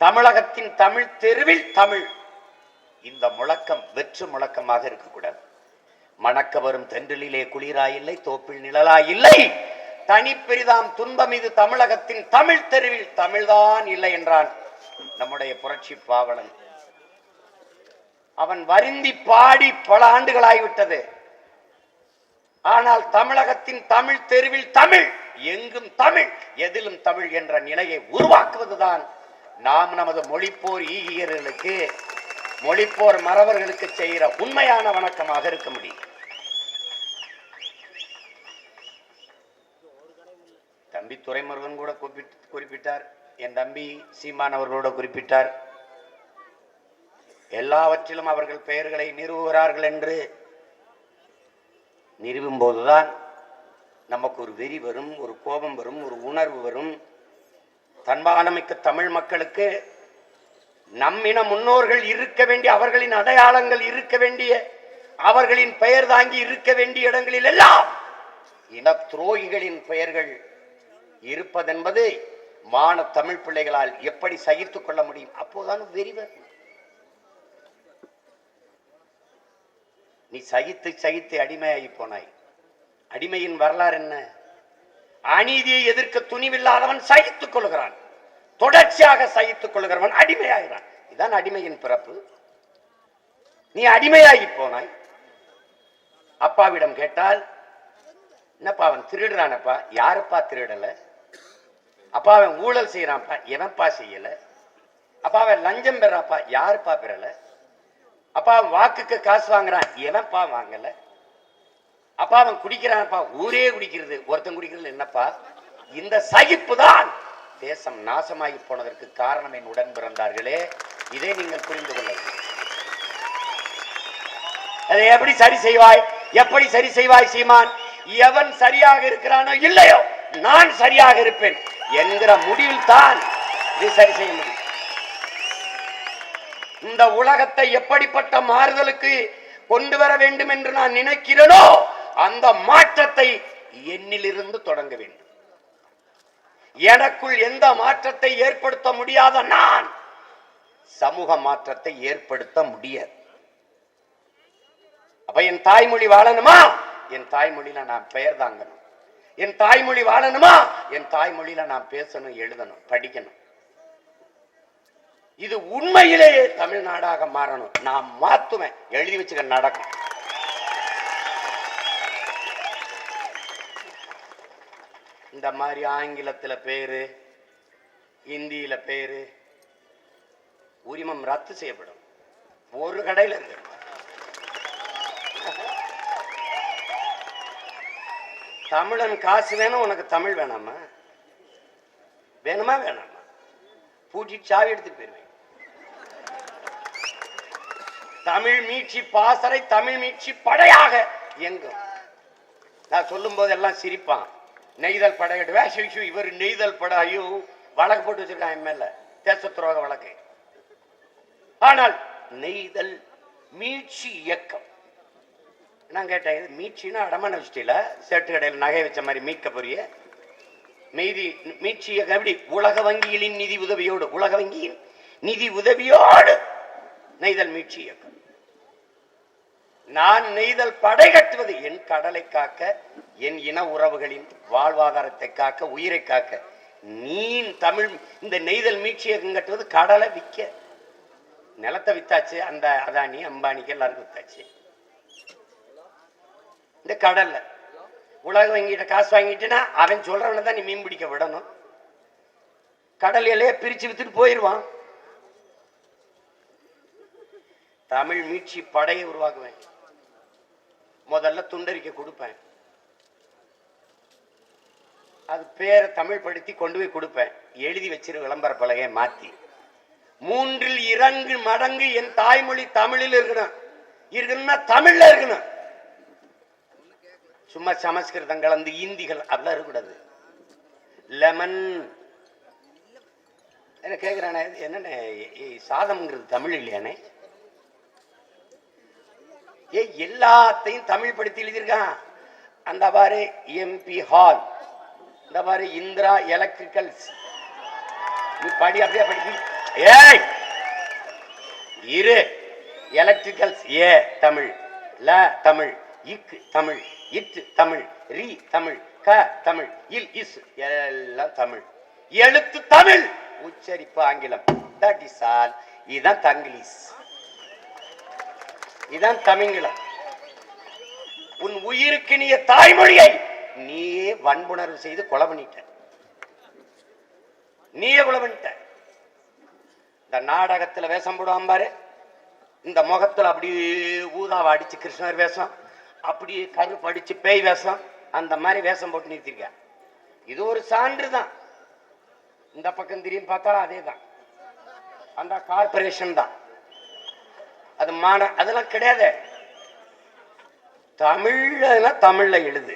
தமிழகத்தின் தமிழ் தெருவில் தமிழ். இந்த முழக்கம் வெற்று முழக்கமாக இருக்கக்கூடாது. மணக்க வரும் தென்றலிலே குளிராயில்லை, தோப்பில் நிழலாயில்லை, தனி பெரிதாம் துன்பம் இது தமிழகத்தின் தமிழ் தெருவில் தமிழ்தான் இல்லை என்றான் நம்முடைய புரட்சி பாவலன். அவன் வருந்தி பாடி பல ஆண்டுகளாகிவிட்டது. ஆனால் தமிழகத்தின் தமிழ் தெருவில் தமிழ், எங்கும் தமிழ், எதிலும் தமிழ் என்ற நிலையை உருவாக்குவதுதான் நாம் நமது மொழிப்போர் ஈகியர்களுக்கு, மொழிப்போர் மறவர்களுக்கு செய்கிற உண்மையான வணக்கமாக இருக்க முடியும். தம்பி துரைமுருகன் கூட குறிப்பிட்டார், என் தம்பி சீமான் அவர்களோட குறிப்பிட்டார். எல்லாவற்றிலும் அவர்கள் பெயர்களை நிறுவுகிறார்கள் என்று நிறுவும் போதுதான் நமக்கு ஒரு வெறி வரும், ஒரு கோபம் வரும், ஒரு உணர்வு வரும். தன்மானமிக்க தமிழ் மக்களுக்கு நம்மின முன்னோர்கள் இருக்க வேண்டிய, அவர்களின் அடையாளங்கள் இருக்க வேண்டிய, அவர்களின் பெயர் தாங்கி இருக்க வேண்டிய இடங்களில் எல்லாம் இன துரோகிகளின் பெயர்கள் இருப்பதென்பது மான தமிழ் பிள்ளைகளால் எப்படி சகித்துக் கொள்ள முடியும்? அப்போதான் வெறி வரும். நீ சகித்து சகித்து அடிமையாகி போனாய். அடிமையின் வரலாறு என்ன? அநீதியை எதிர்க்க துணிவில்லாதவன் சகித்துக் கொள்கிறான், தொடர்ச்சியாக சகித்துக் கொள்கிறவன் அடிமையாகிறான். இதுதான் அடிமையின் பிறப்பு. நீ அடிமையாகி போனாய். அப்பாவிடம் கேட்டால், என்னப்பா அவன் திருடுறானப்பா? யாருப்பா திருடல? அப்பா அவன் ஊழல் செய்யறான்ப்பா, எவன்ப்பா செய்யல? அப்பா அவன் லஞ்சம் பெறாப்பா, யாருப்பா பெறல? அப்பா அவன் வாக்குக்கு காசு வாங்குறான், எவன்ப்பா வாங்கல? அப்பா அவன் குடிக்கிறான்ப்பா, ஊரே குடிக்கிறது, ஒருத்தன் குடிக்கிறது என்னப்பா? இந்த சகிப்பு தான் தேசம் நாசமாகி போனதற்கு காரணம். என் உடன் பிறந்தார்களே, இதை நீங்கள் புரிந்து கொள்ள வேண்டும். அதை எப்படி சரி செய்வாய்? எப்படி சரி செய்வாய் சீமான்? எவன் சரியாக இருக்கிறானோ இல்லையோ, நான் சரியாக இருப்பேன் என்கிற முடிவில் தான் இதை சரி செய்ய முடியும். இந்த உலகத்தை எப்படிப்பட்ட மாறுதலுக்கு கொண்டு வர வேண்டும் என்று நான் நினைக்கிறேனோ, அந்த மாற்றத்தை என்னிலிருந்து தொடங்க வேண்டும். எனக்குள் எந்த மாற்றத்தை ஏற்படுத்த முடியாத நான் சமூக மாற்றத்தை ஏற்படுத்த முடியாது. அப்ப என் தாய்மொழி வாழணுமா? என் தாய்மொழியில நான் பெயர் தாங்கணும். என் தாய்மொழி வாழணுமா? என் தாய்மொழியில நான் பேசணும், எழுதணும், படிக்கணும். இது உண்மையிலேயே தமிழ்நாடாக மாறணும். நான் மாத்துவேன், எழுதி வச்சுக்க, நடக்கும். இந்த மாதிரி ஆங்கிலத்துல பேரு, இந்தியில பேரு, உரிமம் ரத்து செய்யப்படும். ஒரு கடையில் இருக்கு. தமிழன் காசு வேணும், உனக்கு தமிழ் வேணாமா? வேணுமா வேணாமா? பூட்டிட்டு சாவி எடுத்துட்டு போயிருவேன். தமிழ் மீட்சி பாசறை, தமிழ் மீட்சி படையாக எங்கும். நான் சொல்லும் போது எல்லாம் சிரிப்பான். நெய்தல் படை, இவர் நெய்தல் படை, ஐயோ வழக்கு போட்டு வச்சிருக்கான் என் மேல, தேச துரோக வழக்கு. ஆனால் நெய்தல் மீட்சி இயக்கம். நான் கேட்டேன், மீட்சின்னா அடமான வச்சுட்டீல, சேட்டு கடையில் நகை வச்ச மாதிரி மீட்க போறிய? மீட்சி இயக்கம் எப்படி? உலக வங்கிகளின் நிதி உதவியோடு, உலக வங்கியின் நிதி உதவியோடு நெய்தல் மீட்சி இயக்கம். நான் நெய்தல் படை கட்டுவது என் கடலை காக்க, என் இன உறவுகளின் வாழ்வாதாரத்தை காக்க, உயிரை காக்க. நீ தமிழ் இந்த நெய்தல் மீட்சி இயக்கம் கட்டுவது கடலை விற்க. நிலத்தை வித்தாச்சு, அந்த அதானி அம்பானிக்கு எல்லாருக்கும் வித்தாச்சு. இந்த கடல்ல உலக வங்கிட்ட காசு வாங்கிட்டுனா அவன் சொல்றவன தான் நீ மீன் பிடிக்க விடணும். கடல் எல்லையே பிரிச்சு வித்துட்டு போயிடுவான். தமிழ் மீட்சி படையை உருவாக்குவேன். முதல்ல துண்டறிக்கை கொடுப்பேன். அது பேரை தமிழ் படுத்தி கொண்டு போய் கொடுப்பேன். எழுதி வச்சிரு விளம்பர பலகையை மாத்தி. 3 மடங்கு என் தாய்மொழி தமிழில் இருக்கணும். இருக்கணும்னா தமிழ்ல இருக்கணும். சும்மா சமஸ்கிருதம் கலந்து இந்திகள் அப்படிலாம் இருக்கக்கூடாது. லெமன் என்ன கேட்கிறானே, என்னென்ன சாதம்ங்கிறது தமிழ் இல்லையானே? எல்லாத்தையும் தமிழ் படுத்தி எழுதியிருக்கான். அந்த பாரு எம்பி ஹால், இந்த பாரு இந்திரா எலக்ட்ரிக்கல்ஸ், நீ படி, அப்படியே படிக்க. ஏய் இரு. எலக்ட்ரிக்கல்ஸ் ஏ தமிழ், ல தமிழ், இக்கு தமிழ், இட்டு தமிழ், ரி தமிழ், க தமிழ், இல் இஸ் எல்லாம் தமிழ். எழுத்து தமிழ், உச்சரிப்பு ஆங்கிலம். That is all. இதுதான் தங்கிலீஷ், இதுதான் தமிங்கிலம். உன் உயிருக்கு நீ தாய்மொழியை நீயே வன்புணர்வு செய்து கொலை பண்ணிட்ட. நீயே கொலை பண்ணிட்ட. இந்த நாடகத்துல வேஷம் போடுவான் பாரு, இந்த முகத்துல அப்படியே ஊதாவை அடிச்சு கிருஷ்ணர் வேஷம், அப்படியே கருப்பு அடிச்சு பேய் வேஷம், அந்த மாதிரி வேஷம் போட்டு நிறுத்திருக்க. இது ஒரு சான்று தான். இந்த பக்கம் திரும்பி பார்த்தாலும் அதே தான், அந்த கார்பரேஷன் தான். அது அதெல்லாம் கிடையாது. தமிழ்ல தமிழ்ல எழுது,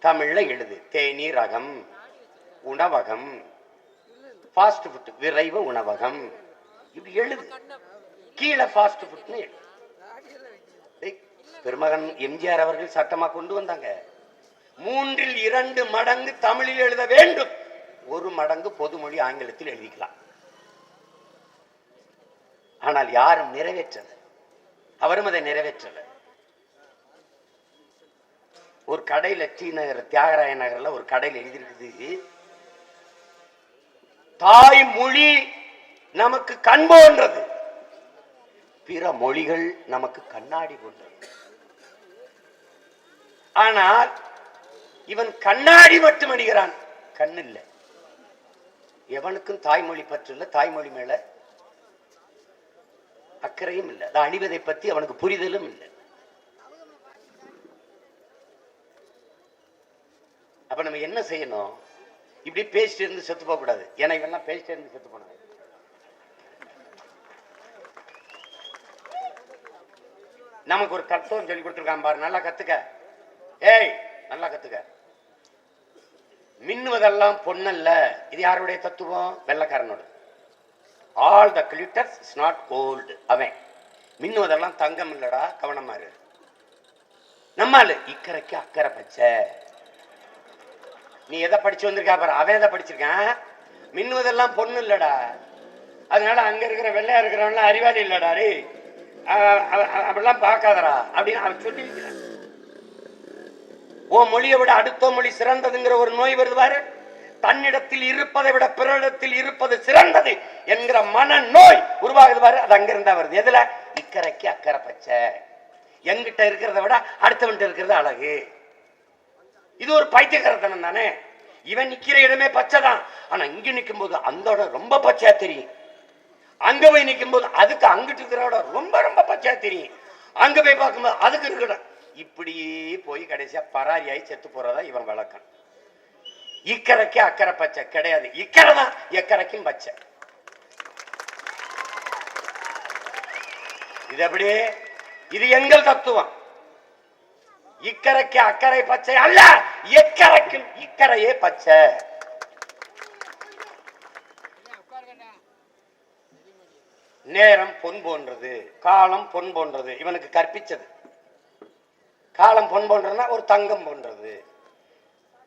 தமிழ்ல எழுது. தேநீரகம், உணவகம், ஃபாஸ்ட் ஃபுட், விரைவு உணவகம், இப்படி எழுது. கீழே ஃபாஸ்ட் ஃபுட்னு எழுது. பெருமகன் எம்ஜிஆர் அவர்கள் சட்டமா கொண்டு வந்தாங்க. 3 மடங்கு தமிழில் எழுத வேண்டும், 1 மடங்கு பொதுமொழி ஆங்கிலத்தில் எழுதிக்கலாம். ஆனால் யாரும் நிறைவேற்றது, அவரும் அதை நிறைவேற்றல. ஒரு கடையில் டி நகர், தியாகராய நகர்ல ஒரு கடையில் எழுதியிருக்குது, தாய்மொழி நமக்கு கண் போன்றது, பிற மொழிகள் நமக்கு கண்ணாடி போன்றது. ஆனால் இவன் கண்ணாடி மட்டும் அடிக்கிறான், கண் இல்லை. எவனுக்கும் தாய்மொழி பற்று இல்லை, தாய்மொழி மேல அக்கறையும் இல்லை, அதை அணிவதை பத்தி அவனுக்கு புரிதலும் இல்லை. அப்ப நம்ம என்ன செய்யணும்? இப்படி பேசிட்டு இருந்து செத்து போக கூடாது. ஏன்னா இவெல்லாம் பேசிட்டு இருந்து செத்து போன. நமக்கு ஒரு தத்துவம் சொல்லி கொடுத்துருக்கான் பாரு, நல்லா கத்துக்க. ஏய் நல்லா கத்துக்க. மின்னுவதெல்லாம் பொன்னல்ல, இது யாருடைய தத்துவம்? வெள்ளக்காரனோட. All the glitters is not gold. அவன் மின்னுவதெல்லாம் தங்கம் இல்லடா, கவனமா இரு. நம்மால இக்கரைக்கு அக்கறை பச்சை. நீ எதை படிச்சு வந்திருக்கா பாரு, அவன் எதை படிச்சிருக்கான்? மின்னுவதெல்லாம் பொண்ணு இல்லடா, அதனால அங்க இருக்கிற வெள்ளையா இருக்கிறவன்லாம் அறிவாளி இல்லடா, அப்படிலாம் பார்க்காதரா அப்படின்னு அவன் சொல்லியிருக்கிறான். ஓ மொழியை விட அடுத்த மொழி சிறந்ததுங்கிற ஒரு நோய் வருது பாரு. தன்னிடத்தில் இருப்பதை விட பிறரிடத்தில் இருப்பது சிறந்தது என்கிற மன நோய் உருவாகுது பாரு. அது அங்கிருந்தா வருது. எதுல? இக்கரைக்கு அக்கறை பச்சை. எங்கிட்ட இருக்கிறத விட அடுத்தவன்கிட்ட இருக்கிறது அழகு. இது ஒரு பைத்தியக்காரத்தனம் தானே. இவன் நிக்கிற இடமே பச்சை தான், ஆனா இங்க நிற்கும் போது அந்த ரொம்ப பச்சையா தெரியும். அங்க போய் நிற்கும் போது அதுக்கு அங்கிட்டு இருக்கிற ரொம்ப ரொம்ப பச்சையா தெரியும். அங்க போய் பார்க்கும்போது அதுக்கு இருக்கிற இப்படியே போய் கடைசியா பராரியாய் செத்து போறதா இவன் வழக்கம். இக்கரைக்கு அக்கறை பச்சை கிடையாது, இக்கரை தான் எக்கரைக்கும் பச்சை. இது எப்படி? இது எங்கள் தத்துவம். இக்கரைக்கு அக்கறை பச்சை அல்ல, எக்கரைக்கும் இக்கரையே பச்சை. நேரம் பொன் போன்றது, காலம் பொன் போன்றது. இவனுக்கு கற்பிச்சது. காலம் பொன் போன்றதுன்னா ஒரு தங்கம் போன்றது.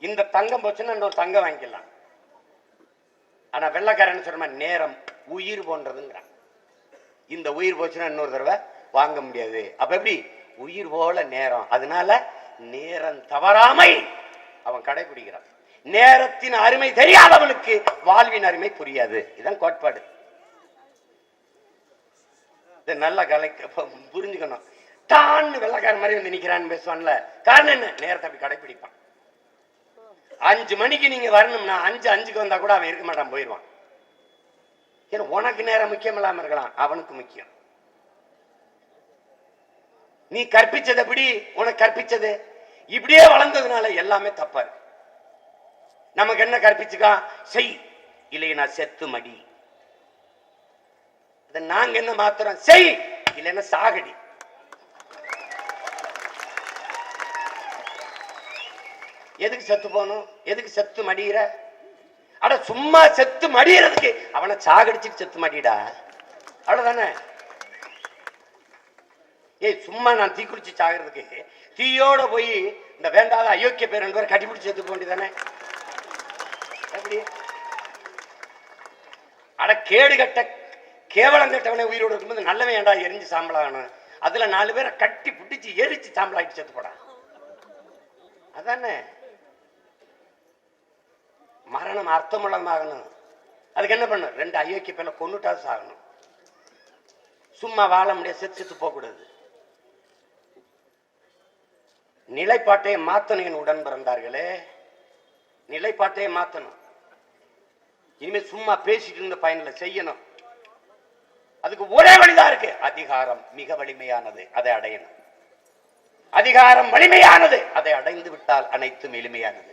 இந்த தங்கம் போச்சுன்னா ஒரு தங்கம் வாங்கிக்கலாம். ஆனா வெள்ளக்காரன் சொல்ற நேரம் உயிர் போன்றதுங்கிறான். இந்த உயிர் போச்சுன்னா இன்னொரு தடவை வாங்க முடியாது. அப்ப எப்படி? உயிர் போல நேரம். அதனால நேரம் தவறாமை அவன் கடைபிடிக்கிறான். நேரத்தின் அருமை தெரியாதவனுக்கு வாழ்வின் அருமை புரியாது. இதுதான் கோட்பாடு. நல்ல கலை புரிஞ்சுக்கணும். தான் வெள்ளக்காரன் மாதிரி வந்து நிக்கிறான்னு பேசுவான்ல, காரணம் என்ன? நேரத்தை அப்படி கடைபிடிப்பான். 5 மணிக்கு நீங்க வரணும்னா 5:05 வந்தா கூட அவன் இருக்க மாட்டான், போயிடுவான். ஏன்னா உனக்கு நேரம் முக்கியம் இல்லாம இருக்கலாம், அவனுக்கு முக்கியம். நீ கற்பிச்சது எப்படி? உனக்கு கற்பிச்சது இப்படியே வளர்ந்ததுனால எல்லாமே தப்பா இருக்கு. நமக்கு என்ன கற்பிச்சுக்கா? செய், இல்லைன்னா செத்து மடி. நாங்க என்ன மாத்திரம்? செய், இல்லைன்னா சாகடி. எதுக்கு செத்து போகணும்? எதுக்கு செத்து மடிகிற? அட சும்மா செத்து மடிகிறதுக்கு அவனை சாகடிச்சுட்டு செத்து மடிடா, அவ்வளவுதானே. ஏய் சும்மா நான் தீ குளிச்சு சாகிறதுக்கு தீயோட போய் இந்த வேண்டாத அயோக்கிய பேர் 2 பேர் கட்டிப்பிடிச்சு செத்து போக வேண்டியதானே. எப்படி? அட கேடு கட்ட கேவலம் கட்டவனே உயிரோடு இருக்கும்போது நல்லவன் ஏண்டா எரிஞ்சு சாம்பலாகணும். அதுல 4 பேரை கட்டி பிடிச்சி எரிச்சு சாம்பலாகிட்டு செத்து போடா. அதானே மரணம் அர்த்தமுள்ளதாகணும். அதுக்கு என்ன பண்ண 2 அயோக்கிய பேர்ல கொண்டுட்டா சாகணும். சும்மா வாழ முடியாது, செத்து போக கூடாது. நிலைப்பாட்டையை மாத்தணும். என் உடன் பிறந்தார்களே, நிலைப்பாட்டையை மாத்தணும். இனிமே சும்மா பேசிட்டு இருந்த பயனில் செய்யணும். அதுக்கு ஒரே வழிதான் இருக்கு. அதிகாரம் மிக வலிமையானது, அதை அடையணும். அதிகாரம் வலிமையானது, அதை அடைந்து விட்டால் அனைத்தும் எளிமையானது.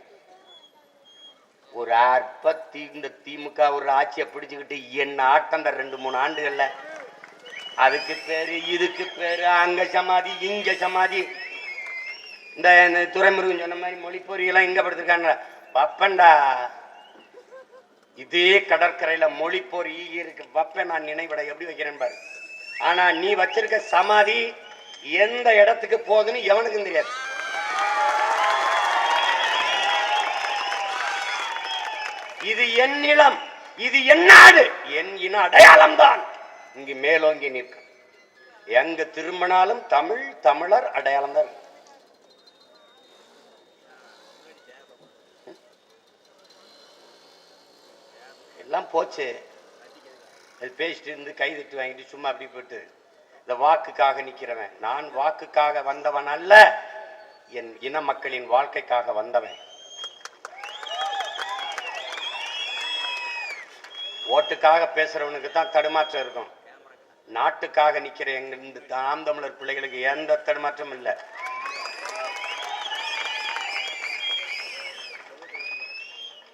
ஒரு அற்பத்தி இந்த திமுக ஒரு ஆட்சியை பிடிச்சுக்கிட்டு என்ன ஆட்டம் 2-3 ஆண்டுகள்ல. அதுக்கு பேரு இதுக்கு பேரு, அங்க சமாதி இங்க சமாதி. இந்த துறைமுருகன் சொன்ன மாதிரி மொழி பொறியெல்லாம் எங்க படுத்திருக்காங்க பப்பண்டா. இதே கடற்கரையில மொழி பொறி இருக்கு வப்ப. நான் நினைவிட எப்படி வைக்கிறேன் பாரு. ஆனா நீ வச்சிருக்க சமாதி எந்த இடத்துக்கு போகுதுன்னு எவனுக்கும் தெரியாது. இது என் நிலம், இது என் நாடு, என் இன அடையாளம் தான் இங்கு மேலோங்கி நிற்கும். எங்க திரும்பினாலும் தமிழ் தமிழர் அடையாளம் தான். எல்லாம் போச்சு. பேசிட்டு இருந்து கைதட்டு வாங்கிட்டு சும்மா அப்படி போட்டு இந்த வாக்குக்காக நிக்கிறவன். நான் வாக்குக்காக வந்தவன் அல்ல, என் இன மக்களின் வாழ்க்கைக்காக வந்தவன். ஓட்டுக்காக பேசுறவனுக்கு தான் தடுமாற்றம் இருக்கும். நாட்டுக்காக நிக்கிற எங்க நாம் தமிழர் பிள்ளைகளுக்கு எந்த தடுமாற்றமும் இல்லை.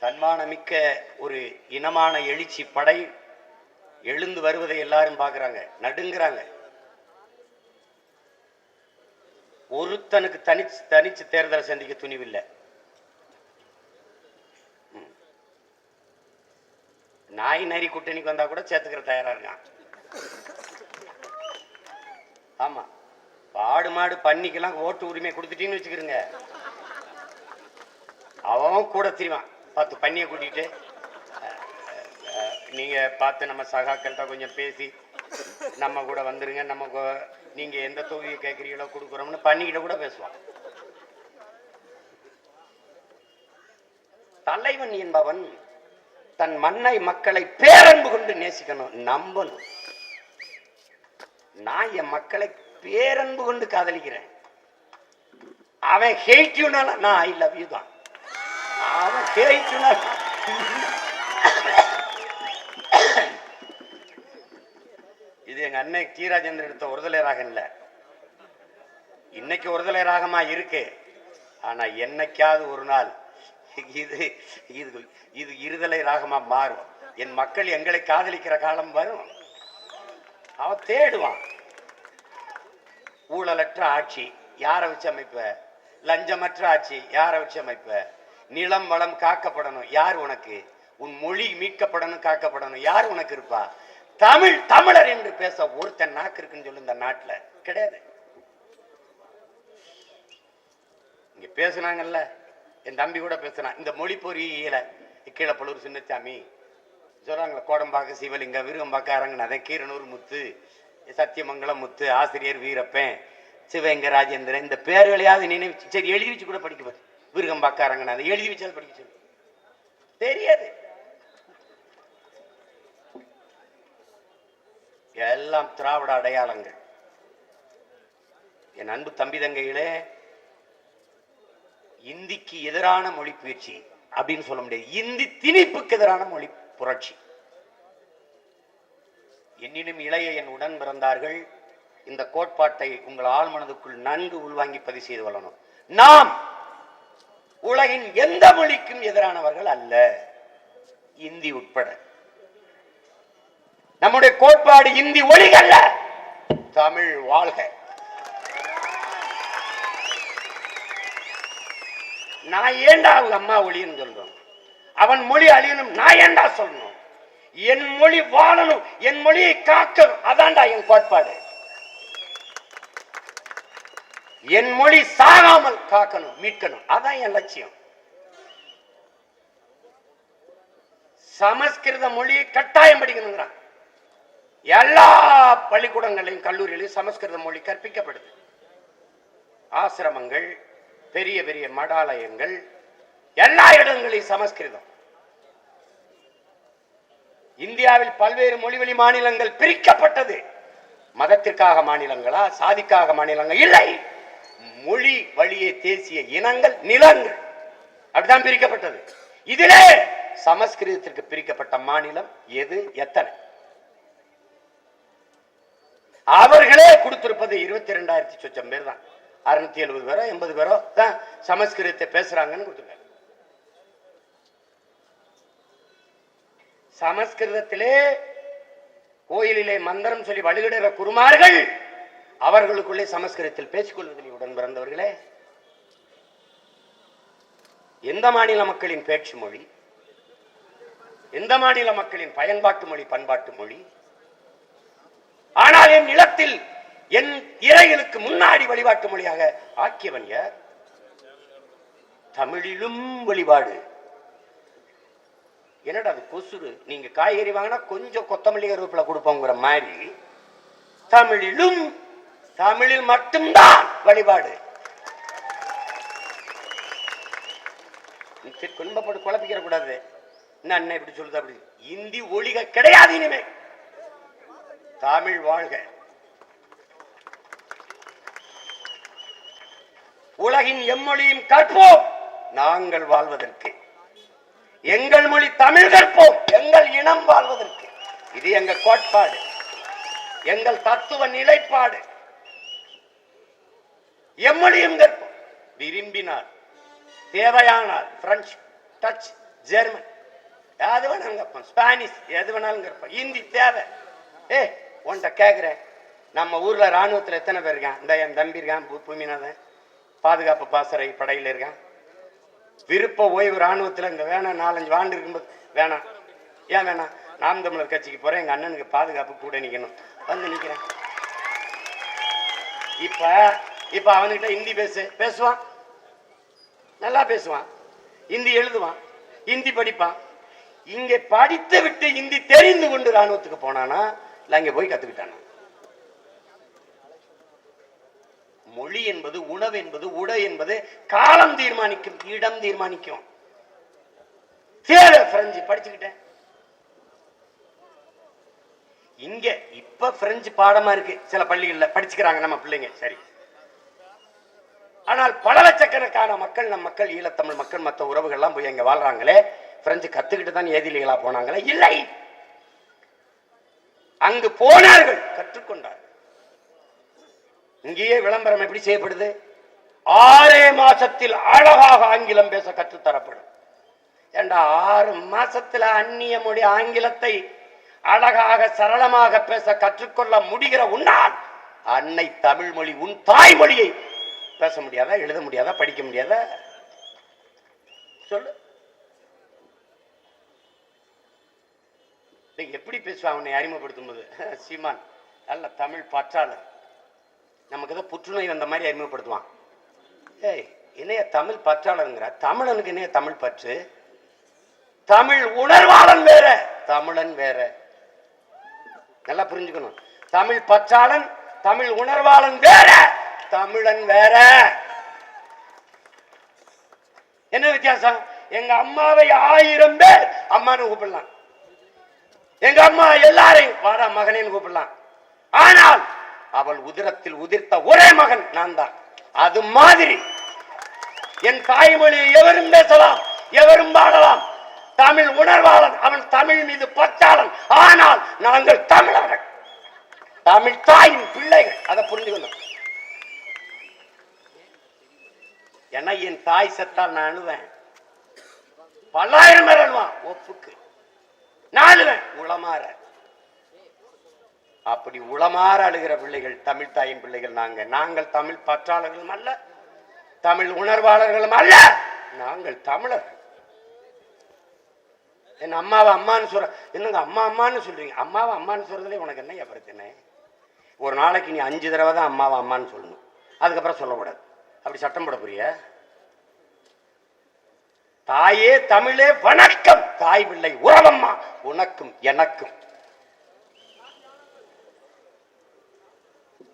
தன்மானமிக்க ஒரு இனமான எழுச்சி படை எழுந்து வருவதை எல்லாரும் பார்க்கிறாங்க, நடுங்கிறாங்க. ஒருத்தனுக்கு தனிச்சு தேர்தலை சந்திக்க துணிவில்லை. நாய் நரி கூட்டணிக்கு வந்தா கூட சேர்த்துக்கிற தயாரா இருக்கான். ஆமா, ஆடு மாடு பன்னிக்கெல்லாம் ஓட்டு உரிமை கொடுத்துட்டீங்கன்னு வச்சுக்கிறீங்க, அவன் கூட தெரிவான் 10 பன்னியை கூட்டிட்டு நீங்க பார்த்து நம்ம சகாக்கள்கிட்ட கொஞ்சம் பேசி நம்ம கூட வந்துருங்க, நம்ம நீங்க எந்த தொகுதியை கேட்குறீங்களோ கொடுக்குறோம்னு பண்ணிக்கிட்ட கூட பேசுவான். தலைவன் என்பவன் தன் மண்ணை மக்களை பேரன்பு கொண்டு நேசிக்கணும், நம்பணும். நான் என் மக்களை பேரன்பு கொண்டு காதலிக்கிறேன். அவன் ஹேட் யூனால நான் ஐ லவ் யூ தான். அவன் ஹேட் யூனால இது எங்க அன்னை டி ராஜேந்திரன் எடுத்த ஒருதலை ராகம் இல்ல. இன்னைக்கு ஒருதலை ராகமா இருக்கு. ஆனா என்னைக்காவது ஒரு நாள் இது இது இது இருதலை ராகமா மாறும். என் மக்கள் எங்களை காதலிக்கிற காலம் வரும். அவன் தேடுவான். ஊழலற்ற ஆட்சி யாரை வச்சு அமைப்ப? லஞ்சமற்ற ஆட்சி யாரை வச்சு அமைப்ப? நிலம் வளம் காக்கப்படணும், யார் உனக்கு? உன் மொழி மீட்கப்படணும், காக்கப்படணும், யார் உனக்கு இருப்பா? தமிழ் தமிழர் என்று பேச ஒருத்தன் நாக்கு இருக்குன்னு சொல்லு. இந்த நாட்டுல கிடையாது. இங்க பேசுனாங்கல்ல, என் தம்பி கூட பேசினான். இந்த மொழி பொறியியல கீழப்பழூர் சின்னசாமி சொல்றாங்களே, கோடம்பாக்க சிவலிங்க, விருகம்பாக்க அரங்கநாதன், கீரனூர் முத்து, சத்தியமங்கலம் முத்து, ஆசிரியர் வீரப்பன், சிவங்க ராஜேந்திரன், இந்த பேர்களையாவது நினைவு சரி எழுதி வச்சு கூட படிக்க போது. விருகம்பாக்க அரங்கநாதன் எழுதி வச்சாலும் படிக்க சொல்லு. தெரியாது. எல்லாம் திராவிட அடையாளங்கள். என் அன்பு தம்பி தங்கைகளே, இந்திக்கு எதிரான மொழி பயிற்சி அப்படின்னு சொல்ல முடியாது. இந்தி திணிப்புக்கு எதிரான மொழி புரட்சி. என்னினும் இளைய என் உடன் பிறந்தார்கள் இந்த கோட்பாட்டை உங்கள் ஆழ்மனதுக்குள் நன்கு உள்வாங்கி பதிவு செய்து கொள்ளணும். நாம் உலகின் எந்த மொழிக்கும் எதிரானவர்கள் அல்ல, இந்தி உட்பட. நம்முடைய கோட்பாடு இந்தி ஒழிகல்ல, தமிழ் வாழ்க. நான் ஏண்டா அவங்க அம்மா ஒளின்னு சொல்றோம், அவன் மொழி அழியணும், நான் ஏண்டா சொல்லணும்? என் மொழி வாழணும், என் மொழியை காக்கணும், அதான்டா என் கோட்பாடு. என் மொழி சாகாமல் காக்கணும், மீட்கணும், அதான் என் லட்சியம். சமஸ்கிருத மொழியை கட்டாயம் படிக்கணுங்கிறான். எல்லா பள்ளிக்கூடங்களையும் கல்லூரியிலையும் சமஸ்கிருத மொழி கற்பிக்கப்படுது. ஆசிரமங்கள், பெரிய பெரிய மடாலயங்கள், எல்லா இடங்களையும் சமஸ்கிருதம். இந்தியாவில் பல்வேறு மொழிவழி மாநிலங்கள் பிரிக்கப்பட்டது. மதத்திற்காக மாநிலங்களா, சாதிக்காக மாநிலங்கள் இல்லை. மொழி வழியே தேசிய இனங்கள், நிலங்கள் அப்படிதான் பிரிக்கப்பட்டது. இதிலே சமஸ்கிருதத்திற்கு பிரிக்கப்பட்ட மாநிலம் எது, எத்தனை? அவர்களே கொடுத்திருப்பது 22,000 சொச்சம் பேர் தான். 670 பேரோ 80 பேரோ தான் சமஸ்கிருதத்தை பேசுறாங்கன்னு கொடுத்துருக்காங்க. சமஸ்கிருதத்திலே கோயிலிலே மந்திரம் சொல்லி வழிகிடுகிற குருமார்கள் அவர்களுக்குள்ளே சமஸ்கிருதத்தில் பேசிக்கொள்வதில் உடன் பிறந்தவர்களே. எந்த மாநில மக்களின் பேச்சு மொழி, எந்த மாநில மக்களின் பயன்பாட்டு மொழி, பண்பாட்டு மொழி. ஆனால் என் நிலத்தில் என் இறைகளுக்கு முன்னாடி வழிபாட்டு மொழியாக ஆக்கியவன் யார்? தமிழிலும் வழிபாடு. என்னடா அது கொசுறு, நீங்க காய்கறி வாங்கினா கொஞ்சம் கொத்தமல்லி கருவேப்பிலை கொடுப்போங்கிற மாதிரி தமிழிலும், தமிழில் மட்டும்தான் வழிபாடு. குடும்பப்பட்டு குழப்பிக்கிற கூடாது. என்ன இப்படி சொல்லுது, அப்படி இந்தி ஒழிக கிடையாது. இனிமே தமிழ் வாழ்க. உலகின் எம்மொழியும் கற்போம் நாங்கள் வாழ்வதற்கு. எங்கள் மொழி தமிழ் கற்போம் எங்கள் இனம் வாழ்வதற்கு. இது எங்க கோட்பாடு, எங்கள் தத்துவ நிலைப்பாடு. எம்மொழியும் கற்போம். விரும்பினால், தேவையானால் பிரெஞ்சு, டச், ஜெர்மன் எது வேணாலும் கற்போம். ஸ்பானிஷ் எது வேணாலும் கற்போம். ஹிந்தி தேவை. உன்கிட்ட கேட்கிறேன், நம்ம ஊர்ல ராணுவத்தில் எத்தனை பேர் இருக்கான்? இந்த என் தம்பி இருக்கான் பூமிநாதன், பாதுகாப்பு பாசறை படையில் இருக்கான். விருப்ப ஓய்வு ராணுவத்தில் இங்க வேணாம். 4-5 ஆண்டு இருக்கும்போது வேணாம். ஏன் வேணாம்? நாம் தமிழர் கட்சிக்கு போறேன், எங்க அண்ணனுக்கு பாதுகாப்பு கூட நிக்கணும், வந்து நிக்கிறேன். இப்ப அவன்கிட்ட ஹிந்தி பேசுவான், நல்லா பேசுவான், ஹிந்தி எழுதுவான், ஹிந்தி படிப்பான். இங்க படித்து விட்டு ஹிந்தி தெரிந்து கொண்டு ராணுவத்துக்கு போனானா இல்ல அங்க போய் கத்துக்கிட்டானா? மொழி என்பது, உணவு என்பது, உடை என்பது காலம் தீர்மானிக்கும், இடம் தீர்மானிக்கும். பிரெஞ்சு படிச்சுக்கிட்டேன். இங்க இப்ப பிரெஞ்சு பாடமா இருக்கு, சில பள்ளிகள்ல படிச்சுக்கிறாங்க நம்ம பிள்ளைங்க, சரி. ஆனால் பல லட்சக்கணக்கான மக்கள், நம் மக்கள், ஈழத்தமிழ் மக்கள், மற்ற உறவுகள்லாம் போய் அங்க வாழ்றாங்களே, பிரெஞ்சு கத்துக்கிட்டு தான் ஏதிலிகளா போனாங்களே? இல்லை, அங்கு போனார்கள், கற்றுக்கொண்டார்கள். இங்கேயே விளம்பரம் எப்படி செய்யப்படுது? 6 மாசத்தில் அழகாக ஆங்கிலம் பேச கற்றுத்தரப்படும். ஏண்டா 6 மாசத்துல அந்நிய மொழி ஆங்கிலத்தை அழகாக சரளமாக பேச கற்றுக்கொள்ள முடிகிற உன்னால் அன்னை தமிழ் மொழி, உன் தாய்மொழியை பேச முடியாதா, எழுத முடியாதா, படிக்க முடியாதா? சொல்லு. எப்படி பேசுவான் உன்னை அறிமுகப்படுத்தும் போது? சீமான் நல்ல தமிழ் பற்றாளர், நமக்கு ஏதோ புற்றுநோய் வந்த மாதிரி அறிமுகப்படுத்துவான். என்னைய தமிழ் பற்றாளருங்கிற, தமிழனுக்கு என்னைய தமிழ் பற்று? தமிழ் உணர்வாளன் வேற, தமிழன் வேற. நல்லா புரிஞ்சுக்கணும். தமிழ் பற்றாளன், தமிழ் உணர்வாளன் வேற, தமிழன் வேற. என்ன வித்தியாசம்? எங்க அம்மாவை 1000 பேர் அம்மான்னு கூப்பிடலாம், எங்க அம்மா எல்லாரையும் வாடா மகனேன்னு கூப்பிடலாம். ஆனால் அவள் உதிரத்தில் உதிர்த்த ஒரே மகன் நான் தான். அது மாதிரி என் தாய்மொழியை எவரும் பேசலாம், எவரும் பாடலாம். தமிழ் உணர்வாளன், அவன் தமிழ் மீது பற்றாளன். ஆனால் நாங்கள் தமிழர்கள், தமிழ் தாயின் பிள்ளைகள். அதை புரிஞ்சுக்கணும். ஏன்னா என் தாய் செத்தால் நான் அழுவேன், பல்லாயிரம் பேர் அழுவான் ஒப்புக்கு. நான் அழுவேன் உளமாற. அப்படி உளமாற அழுகிற பிள்ளைகள் தமிழ் தாயின் பிள்ளைகள். நாங்கள் தமிழ் பற்றாளர்களும் அல்ல, தமிழ் உணர்வாளர்களும் அல்ல, நாங்கள் தமிழர்கள். என் அம்மாவை அம்மான்னு சொல்ற, என்னங்க அம்மா அம்மான்னு சொல்றீங்க? அம்மாவை அம்மான்னு சொல்றதுல உனக்கு என்ன பிரச்சனை? ஒரு நாளைக்கு நீ 5 தடவை தான் அம்மாவை அம்மான்னு சொல்லணும், அதுக்கப்புறம் சொல்லக்கூடாது. அப்படி சட்டம் போட புரிய? தாயே தமிழே வணக்கம், தாய் பிள்ளை உறவம்மா உனக்கும் எனக்கும்.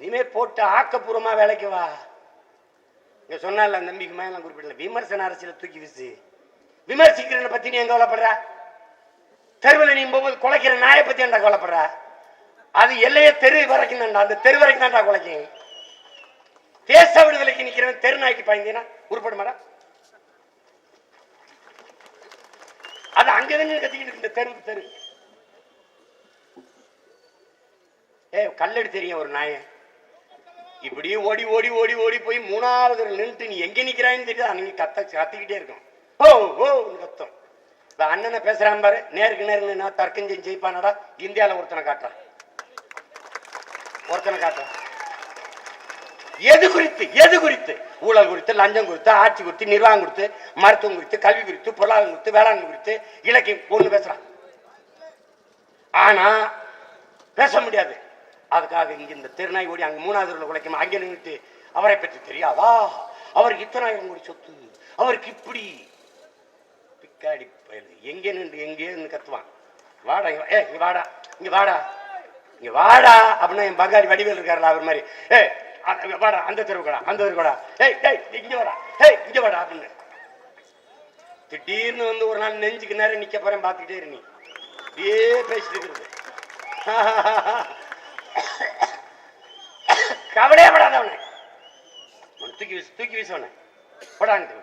இனிமே போட்டு ஆக்கப்பூர்வமா வேலைக்கு வா. இங்க சொன்னால நம்பிக்கை மேலாம் குறிப்பிடல, விமர்சன அரசியல தூக்கி வீசு. விமர்சிக்கிறத பத்தி நீ எங்க கவலைப்படுற? தெருவில் நீ போகும்போது குலைக்கிற நாயை பத்தி என்ன கவலைப்படுற? அது எல்லையே தெரு வரைக்கும் தான்டா, அந்த தெரு வரைக்கும் தான்டா குலைக்கும். தேச விடுதலைக்கு நிக்கிறவன் தெரு நாய்க்கு பாய்ந்தீங்கன்னா உருப்பட மாட்டா. அது அங்கிருந்து கத்திக்கிட்டு இந்த தெருவுக்கு தெரு. கல்லெடு தெரியும் ஒரு நாய இப்படியே ஓடி ஓடி ஓடி ஓடி போய் மூணாவது நின்றுட்டு நீ எங்க நிக்கிறான்னு தெரியாது. அன்னைக்கு கத்திக்கிட்டே இருக்கும். ஓ ஓ கத்தம். இப்ப அண்ணனை பேசுறான் பாரு, நேருக்கு நேருக்கு நான் தர்க்கம் செஞ்சு ஜெயிப்பானடா. இந்தியாவில் ஒருத்தனை காட்டுறான். எது குறித்து? ஊழல் குறித்து, லஞ்சம் குறித்து, ஆட்சி குறித்து, நிர்வாகம் குறித்து, மருத்துவம் குறித்து, கல்வி குறித்து, பொருளாதாரம் குறித்து, வேளாண்மை குறித்து, இலக்கியம் ஒண்ணு பேசுறான். ஆனா பேச முடியாது. அதுக்காக இங்க இந்த திருநாய் ஓடி அங்க மூணாவது உழைக்கும் அங்க நின்றுட்டு அவரை பற்றி தெரியாதா, அவருக்கு இத்தனை ஆயிரம் கோடி சொத்து, அவருக்கு இப்படி பிக்காடி எங்க நின்று எங்கே கத்துவான். வாடா இங்க வாடா, இங்க வாடா, இங்க வாடா அப்படின்னா என் பங்காளி வடிவேல் இருக்காருல்ல அவர் மாதிரி, வாடா அந்த தெருவுக்கடா, அந்த தெருவுக்கடா, இங்க வாடா, இங்க வாடா அப்படின்னு திடீர்னு வந்து ஒரு நாள் நெஞ்சுக்கு நேரம் நிக்க போறேன் பார்த்துக்கிட்டே இரு. நீ அப்படியே பேசிட்டு இருக்கிறது. கவலையே படாத, அவனை தூக்கி வீசவன போடான்னு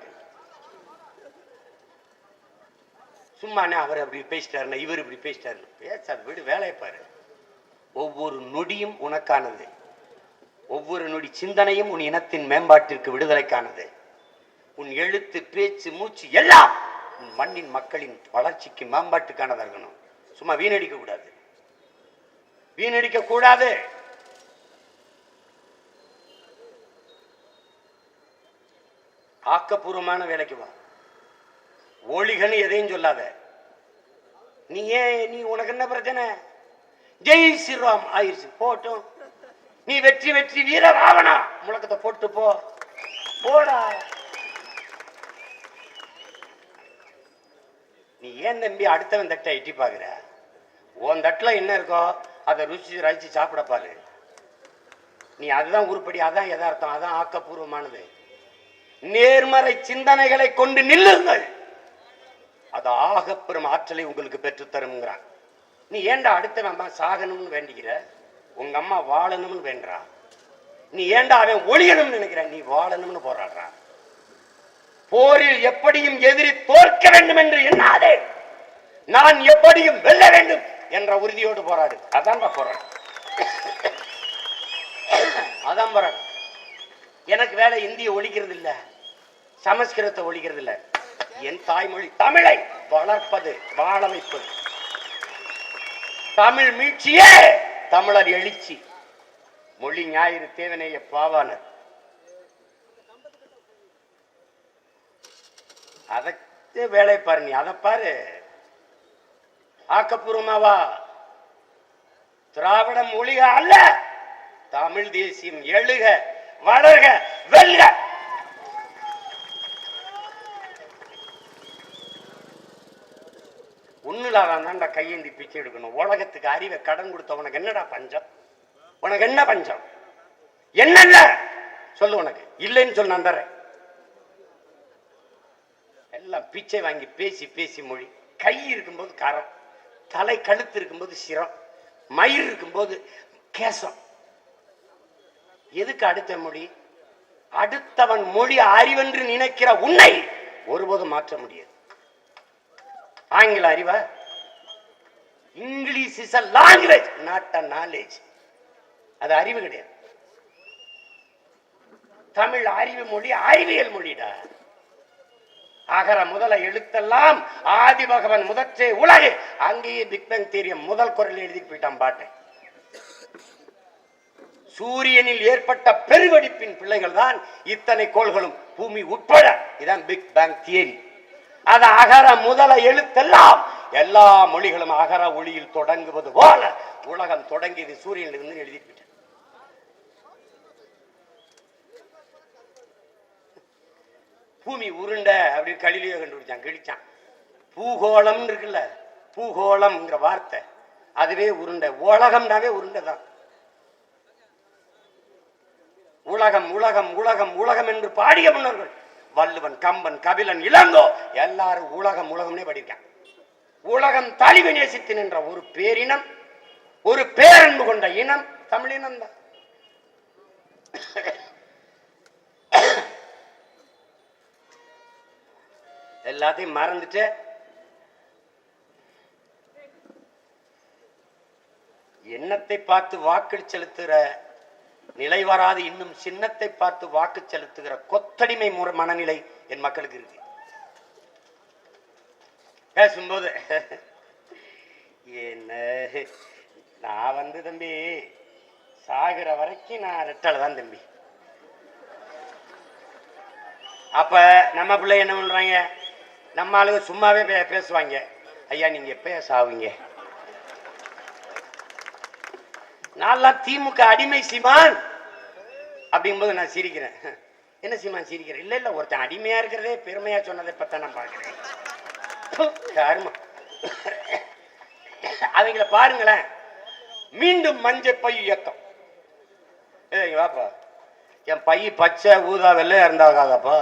சும்மானே அவர் அப்படி பேசிட்டாருன்னா இவர் இப்படி பேசிட்டாரு. பேசாது வீடு, வேலையை பாரு. ஒவ்வொரு நொடியும் உனக்கானது. ஒவ்வொரு நொடி சிந்தனையும் உன் இனத்தின் மேம்பாட்டிற்கு விடுதலைக்கானது. உன் எழுத்து, பேச்சு, மூச்சு எல்லாம் உன் மண்ணின் மக்களின் வளர்ச்சிக்கு மேம்பாட்டுக்கானதா இருக்கணும். சும்மா வீணடிக்க கூடாது, வீணடிக்க கூடாது. ஆக்கப்பூர்வமான வேலைக்கு வா. ஒளிகன்னு எதையும் சொல்லாத. நீ உனக்கு என்ன பிரச்சனை? ஜெய் ஸ்ரீராம் ஆயிடுச்சு, போட்டும். நீ வெற்றி வெற்றி வீர ராவணா முழக்கத்தை போட்டு போடா. நீ ஏன் தம்பி அடுத்தவன் தட்டை எட்டி பாக்குற? உன் தட்டுல என்ன இருக்கோ அதை ருசி ரசிச்சு சாப்பிட பாரு. நீ அதுதான் உருப்படி, அதான் யதார்த்தம், அதான் ஆக்கப்பூர்வமானது. நேர்மறை சிந்தனைகளை கொண்டு நில்லுங்கள், அது ஆகப்பெரும் ஆற்றலை உங்களுக்கு பெற்றுத்தருங்கிறான். நீ ஏண்டா அடுத்தவன் அம்மா சாகணும்னு வேண்டிக்கிற? உங்க அம்மா வாழணும்னு வேண்டா. நீ ஏண்டா அவன் ஒழியணும்னு நினைக்கிற? நீ வாழணும்னு போராடுறா. போரில் எப்படியும் எதிரி தோற்க வேண்டும் என்று எண்ணாதே, நான் எப்படியும் வெல்ல வேண்டும் என்ற உறுதியோடு போராடு. அதான் போராடு, அதான் போராடு. எனக்கு வேலை இந்திய ஒழிக்கிறது இல்ல, சமஸ்கிருதத்தை ஒழிக்கிறது இல்ல. என் தாய்மொழி தமிழை வளர்ப்பது, வாழ வைப்பது. தமிழ் மீட்சியே தமிழர் எழுச்சி. மொழி ஞாயிறு தேவனைய பாவானர். அதை வேலை பாரு, நீ அதை பாரு. ஆக்கப்பூர்வமாவா. திராவிடம் ஒழிக அல்ல, தமிழ் தேசியம் எழுக, வளர்க, வெல்க. உன்னுலாதான் கையேந்தி பிச்சை எடுக்கணும். உலகத்துக்கு அறிவை கடன் கொடுத்த உனக்கு என்னடா பஞ்சம்? உனக்கு என்ன பஞ்சம்? என்ன சொல்லு, உனக்கு இல்லைன்னு சொல்லு, நான் தரேன். எல்லாம் பிச்சை வாங்கி பேசி பேசி மொழி. கை இருக்கும்போது கரம், தலை கழுத்து இருக்கும்போது சிரம், மயிர் இருக்கும்போது கேசம். எதுக்கு அடுத்த மொழி? அடுத்தவன் மொழி அறிவென்று நினைக்கிற உன்னை ஒருபோதும் மாற்ற முடியாது. ஆங்கில அறிவா? English is a language, not a knowledge. அது அறிவு கிடையாது. தமிழ் அறிவு மொழி, அறிவியல் மொழிடா. அகர முதல எழுத்தெல்லாம் ஆதி பகவன் முதற்றே உலகு. அங்கேயே பிக் பேங் தியரி முதல் குரல் எழுதி போயிட்டான் பாட்டை. சூரியனில் ஏற்பட்ட பெருவெடிப்பின் பிள்ளைகள் தான் இத்தனை கோள்களும் பூமி உட்பட. இதான் பிக் பேங் தியரி. அது அகர முதல எழுத்தெல்லாம் எல்லா மொழிகளும் அகர ஒளியில் தொடங்குவது போல உலகம் தொடங்கியது சூரியனில் இருந்து எழுதிட்டு. பூமி உருண்டை அப்படி கலிலியோ கண்டுபிடிச்சான், கிழிச்சான். பூகோளம் இருக்குல்ல, பூகோளம்ங்கிற வார்த்தை அதுவே உருண்டை. உலகம்னாவே உருண்டை தான். உலகம் உலகம் உலகம் உலகம் என்று பாடிய முன்னோர்கள் வள்ளுவன், கம்பன், கபிலன், இளங்கோ எல்லாரும் உலகம் உலகம்னே படிக்கான். உலகம் தாலிவை நேசித்து நின்ற ஒரு பேரினம், ஒரு பேரன்பு கொண்ட இனம் தமிழினம் தான். எல்லாத்தையும் மறந்துட்டு எண்ணத்தை பார்த்து வாக்கு செலுத்துகிற நிலை வராது, இன்னும் சின்னத்தை பார்த்து வாக்கு செலுத்துகிற கொத்தடிமை மனநிலை என் மக்களுக்கு இருக்கு. பேசும்போது என்ன நான் தம்பி சாகிற வரைக்கும் நான் ரெட்டலை தான் தம்பி. அப்ப நம்ம பிள்ளை என்ன பண்றாங்க, நம்ம ஆளுங்க சும்மாவே பேசுவாங்க, ஐயா நீங்க எப்ப சாவீங்க. நான்லாம் திமுக அடிமை சீமான் அப்படிங்கும்போது நான் சிரிக்கிறேன். என்ன சீமான் சிரிக்கிறேன்? இல்ல இல்ல, ஒருத்தன் அடிமையா இருக்கிறதே பெருமையா சொன்னதை பத்த நான் பாக்குறேன். அவங்கள பாருங்களேன். மீண்டும் மஞ்சள் பை இயக்கம். வாப்பா, என் பை பச்சை ஊதா வெள்ளையா இருந்தாகாதப்பா,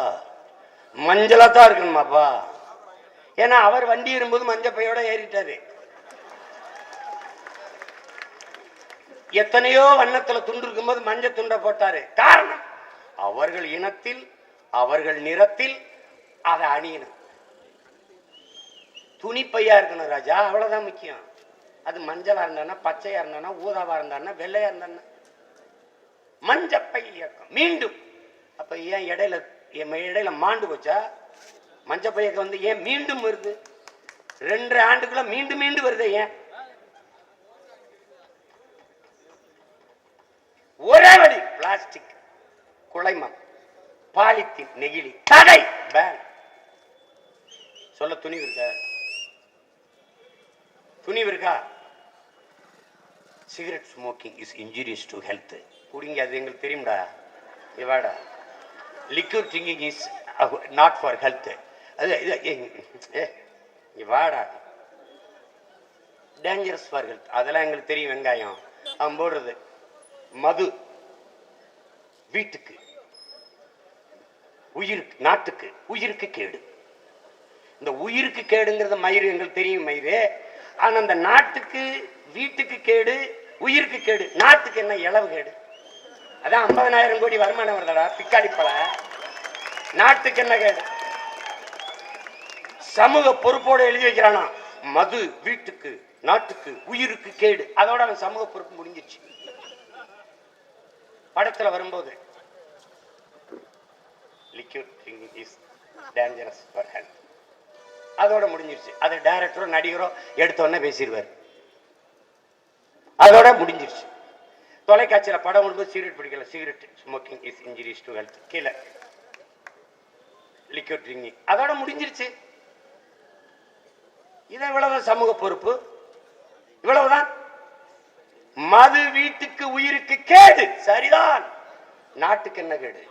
மஞ்சளா தான் இருக்கணுமாப்பா. ஏன்னா அவர் வண்டி ஏறும்போது மஞ்சள் பையோட ஏறிட்டாரு. எத்தனையோ வண்ணத்துல துண்டு இருக்கும்போது மஞ்சள் துண்டை போட்டாரு. காரணம் அவர்கள் இனத்தில் அவர்கள் நிறத்தில் அதை அணியணும். துணிப்பையா இருக்கணும் ராஜா, அவ்வளவுதான் முக்கியம். அது மஞ்சளா இருந்தானா, பச்சையா இருந்தானா, ஊதாவா இருந்தானா, வெள்ளையா இருந்தானா. மஞ்சப்பை இயக்கம் மீண்டும். அப்ப ஏன் இடையில மாண்டு போச்சா? மஞ்சப்பை இயக்கம் ஏன் மீண்டும் வருது? 2 ஆண்டுக்குள்ள மீண்டும் மீண்டும் வருது. ஏன்? ஒரே வழி, பிளாஸ்டிக், குலைமம், பாலித்தீன், நெகிழி தடை, பேன். சொல்ல துணிவு இருக்கா? துணிவு இருக்கா? Cigarette smoking is injurious to health. குடிங்க, அது எங்களுக்கு தெரியும்டா. Iwata liquid drinking is not for health. அது வாடா டேஞ்சரஸ் ஃபார் ஹெல்த். அதெல்லாம் எங்களுக்கு தெரியும். வெங்காயம் அவன் போடுறது. மது வீட்டுக்கு, உயிருக்கு, நாட்டுக்கு, உயிருக்கு கேடு. இந்த உயிருக்கு கேடுங்கிறத மயிறு எங்களுக்கு தெரியும் மயிறு. ஆனா அந்த நாட்டுக்கு வீட்டுக்கு கேடு, உயிருக்கு கேடு. நாட்டுக்கு என்ன இளவு கேடு? அதான் 50,000 கோடி வருமானம் வருதடா பிக்காளிப்பழ. நாட்டுக்கு என்ன கேடு? சமூக பொறுப்போட எழுதி வைக்கிறானா, மது வீட்டுக்கு, நாட்டுக்கு, உயிருக்கு கேடு. அதோட அவன் சமூக பொறுப்பு முடிஞ்சிருச்சு. படத்துல வரும்போது liquid drinking is dangerous for health, அதோட முடிஞ்சிருச்சு. அது டைரக்டரோ நடிகரோ எடுத்தோன்னே பேசிடுவார். அதோட முடிஞ்சிருச்சு. தொலைக்காட்சியில் படம் விடும்போது சிகரெட் பிடிக்கல, cigarette smoking is injurious to health, கீழே லிக்விட் ட்ரிங்கிங், அதோட முடிஞ்சிருச்சு. இது இவ்வளவுதான் சமூக பொறுப்பு, இவ்வளவுதான். மது வீட்டுக்கு உயிருக்கு கேடு, சரிதான். நாட்டுக்கு என்ன கேடு?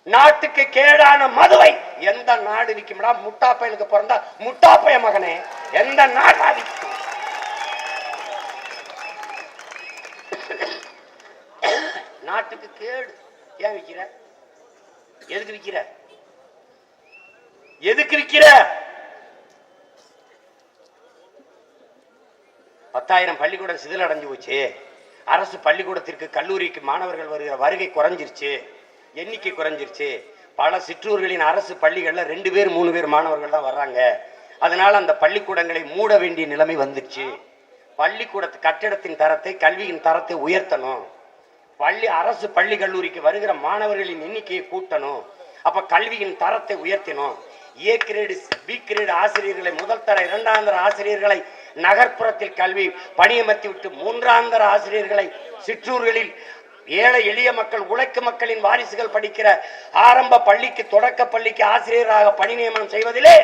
நாட்டுக்கு கேடான மதுவை எந்த நாடு விற்கும்டா? முட்டாப்பையனுக்கு பிறந்தா முட்டாப்பைய மகனே, எந்த நாடா விற்கும்? நாட்டுக்கு கேடு. ஏன் விற்கிற? எதுக்கு விற்கிற? எதுக்கு விற்கிற? 10,000 பள்ளிக்கூடம் சிதில் அடைஞ்சு போச்சு. அரசு பள்ளிக்கூடத்திற்கு, கல்லூரிக்கு மாணவர்கள் வருகிற வருகை குறைஞ்சிருச்சு, எண்ணிக்கை குறைஞ்சிருச்சு. பல சிற்றூர்களின் அரசு பள்ளிகள்ல 2 பேர் 3 பேர் மாணவர்கள் தான் வர்றாங்க. அதனால அந்த பள்ளிக்கூடங்களை மூட வேண்டிய நிலைமை வந்துருச்சு. பள்ளிக்கூட கட்டிடத்தின் தரத்தை, கல்வியின் தரத்தை உயர்த்தணும். அரசு பள்ளி கல்லூரிக்கு வருகிற மாணவர்களின் எண்ணிக்கையை கூட்டணும். அப்ப கல்வியின் தரத்தை உயர்த்தணும். ஏ கிரேடு, பி கிரேடு ஆசிரியர்களை, முதல் தர 2ஆம் தர ஆசிரியர்களை நகர்ப்புறத்தில் கல்வி பணியமர்த்தி விட்டு 3ஆம் தர ஆசிரியர்களை சிற்றூர்களில் ஏழை எளிய மக்கள், உழைக்கும் மக்களின் வாரிசுகள் படிக்கிற ஆரம்ப பள்ளிக்கு, தொடக்க பள்ளிக்கு ஆசிரியராக பணி நியமனம் செய்வதிலே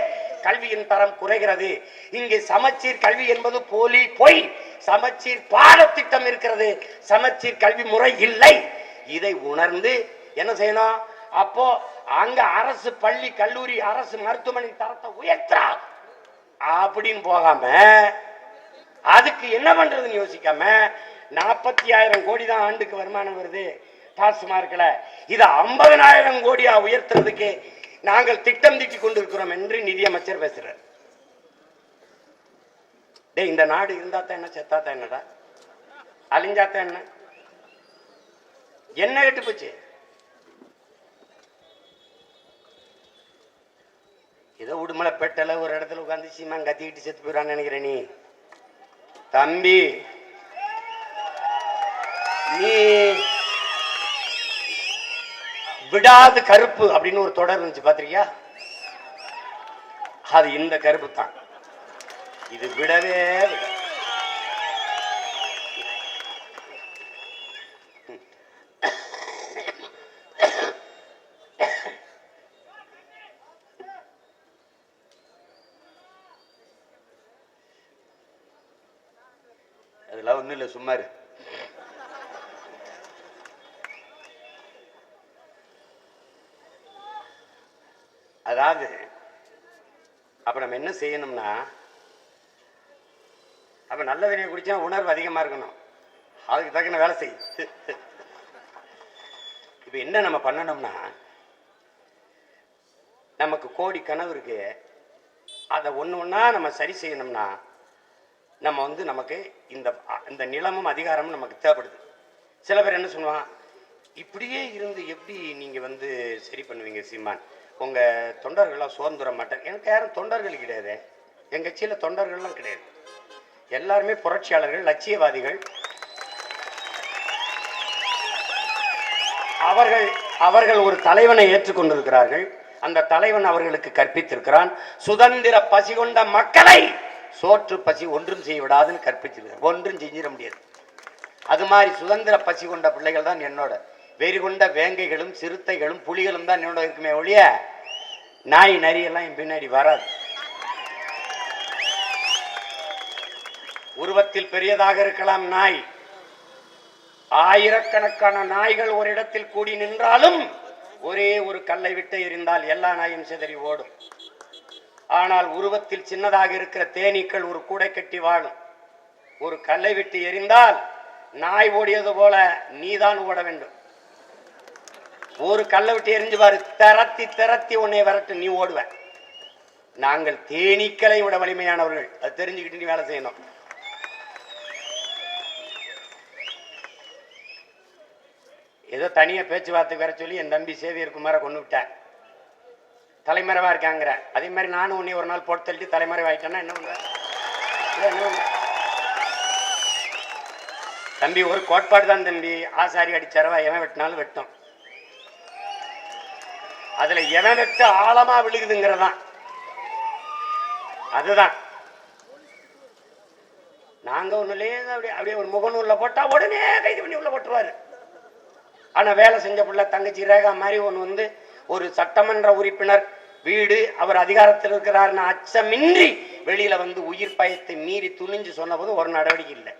கல்வியின் தரம் குறைகிறது. இங்கே சமச்சீர் கல்வி என்பது போலி, பொய். சமச்சீர் பாடத்திட்டம் இருக்கிறது, சமச்சீர் கல்வி முறை இல்லை. இதை உணர்ந்து என்ன செய்யணும்? அப்போ அங்க அரசு பள்ளி கல்லூரி அரசு மருத்துவமனை தரத்தை உயர்த்தா அப்படின்னு போகாம அதுக்கு என்ன பண்றதுன்னு யோசிக்காம 40,000 கோடி தான் ஆண்டுக்கு வருமானம் வருது டாஸ்மார்க்ல, இதை 50,000 கோடியா உயர்த்துறதுக்கு நாங்கள் திட்டம் தீட்டி கொண்டிருக்கிறோம் என்று நிதியமைச்சர் பேசுறார். இந்த நாடு இருந்தாத்தான் என்ன, செத்தாத்தான் என்னடா, அழிஞ்சாத்தான் என்ன, என்ன கெட்டு போச்சு? ஏதோ உடுமலைப்பேட்டையில ஒரு இடத்துல உட்காந்து சீமான் கத்திக்கிட்டு செத்து போயிடான்னு நினைக்கிறேன். நீ தம்பி, நீ விடாது கருப்பு அப்படின்னு ஒரு தொடர் இருந்துச்சு, பாத்திரியா? அது இந்த கருப்பு தான். இது விடவே அதெல்லாம் ஒண்ணும் இல்லை, சும்மா இரு. அதாவது அப்ப நம்ம என்ன செய்யணும்னா, அப்ப நல்ல தண்ணியை குடிச்சா உணர்வு அதிகமா இருக்கணும், அதுக்கு தக்கன வேலை செய். இப்ப என்ன நம்ம பண்ணணும்னா, நமக்கு கோடி கனவு இருக்கு, அதை ஒண்ணு ஒண்ணா நம்ம சரி செய்யணும்னா நம்ம நமக்கு இந்த நிலமும் அதிகாரமும் நமக்கு தேவைப்படுது. சில பேர் என்ன சொல்லுவான், இப்படியே இருந்து எப்படி நீங்க சரி பண்ணுவீங்க சீமான், உங்க தொண்டர்கள்லாம் சோர்ந்து வர மாட்டாங்க. எனக்கு யாரும் தொண்டர்கள் கிடையாது, எங்க கட்சியில தொண்டர்கள்லாம் கிடையாது, எல்லாருமே புரட்சியாளர்கள், லட்சியவாதிகள். அவர்கள் ஒரு தலைவனை ஏற்றுக்கொண்டிருக்கிறார்கள், அந்த தலைவன் அவர்களுக்கு கற்பித்திருக்கிறான், சுதந்திர பசி கொண்ட மக்களை சோற்று பசி ஒன்றும் செய்ய விடாதுன்னு கற்பிச்சிருக்கிறார். ஒன்றும் செஞ்சிட முடியாது. அது மாதிரி சுதந்திர பசி கொண்ட பிள்ளைகள் தான் என்னோட, வெறி கொண்ட வேங்கைகளும் சிறுத்தைகளும் புலிகளும் தான் என்னோட இருக்குமே ஒழிய நாய் நரியெல்லாம் என் பின்னாடி வராது. உருவத்தில் பெரியதாக இருக்கலாம் நாய், ஆயிரக்கணக்கான நாய்கள் ஒரு இடத்தில் கூடி நின்றாலும் ஒரே ஒரு கல்லை விட்டு எறிந்தால் எல்லா நாயும் சிதறி ஓடும். ஆனால் உருவத்தில் சின்னதாக இருக்கிற தேனீக்கள் ஒரு கூடை கட்டி வாழும். ஒரு கல்லை விட்டு எறிந்தால் நாய் ஓடியது போல நீதான் ஓட வேண்டும். ஒரு கல்லை விட்டு எரிஞ்சு பாரு, திரத்தி திரத்தி உன்னை விரட்டு, நீ ஓடுவ. நாங்கள் தேனீக்களை விட வலிமையானவர்கள், அது தெரிஞ்சுக்கிட்டு நீ வேலை செய்யணும். ஏதோ தனியா பேச்சுவார்த்தை வர சொல்லி என் தம்பி சேவியர் குமாரை கொண்டு விட்டார், தலைமறைவா இருக்காங்கிற. அதே மாதிரி நானும் உன்னை ஒரு நாள் போட்டு தள்ளிட்டு தலைமறைவாயிட்டேன்னா என்ன பண்ணுவேன்? தம்பி ஒரு கோட்பாடு தான் தம்பி, ஆசாரி அடிச்சரவா எவன் வெட்டினாலும் வெட்டும், அதுல எவன் வெட்டு ஆழமா விழுகுதுங்கிறதான். அதுதான் நாங்க ஒண்ணுலயே அப்படியே ஒரு முகநூல்ல போட்டா உடனே கைது பண்ணி உள்ள போட்டுருவாரு. ஆனா வேலை செஞ்ச பிள்ளை தங்கச்சி ரேகா மாதிரி ஒண்ணு ஒரு சட்டமன்ற உறுப்பினர் வீடு, அவர் அதிகாரத்தில் இருக்கிறார்னு அச்சமின்றி வெளியில உயிர் பயத்தை மீறி துணிஞ்சு சொன்ன போது ஒரு நடவடிக்கை இல்லை.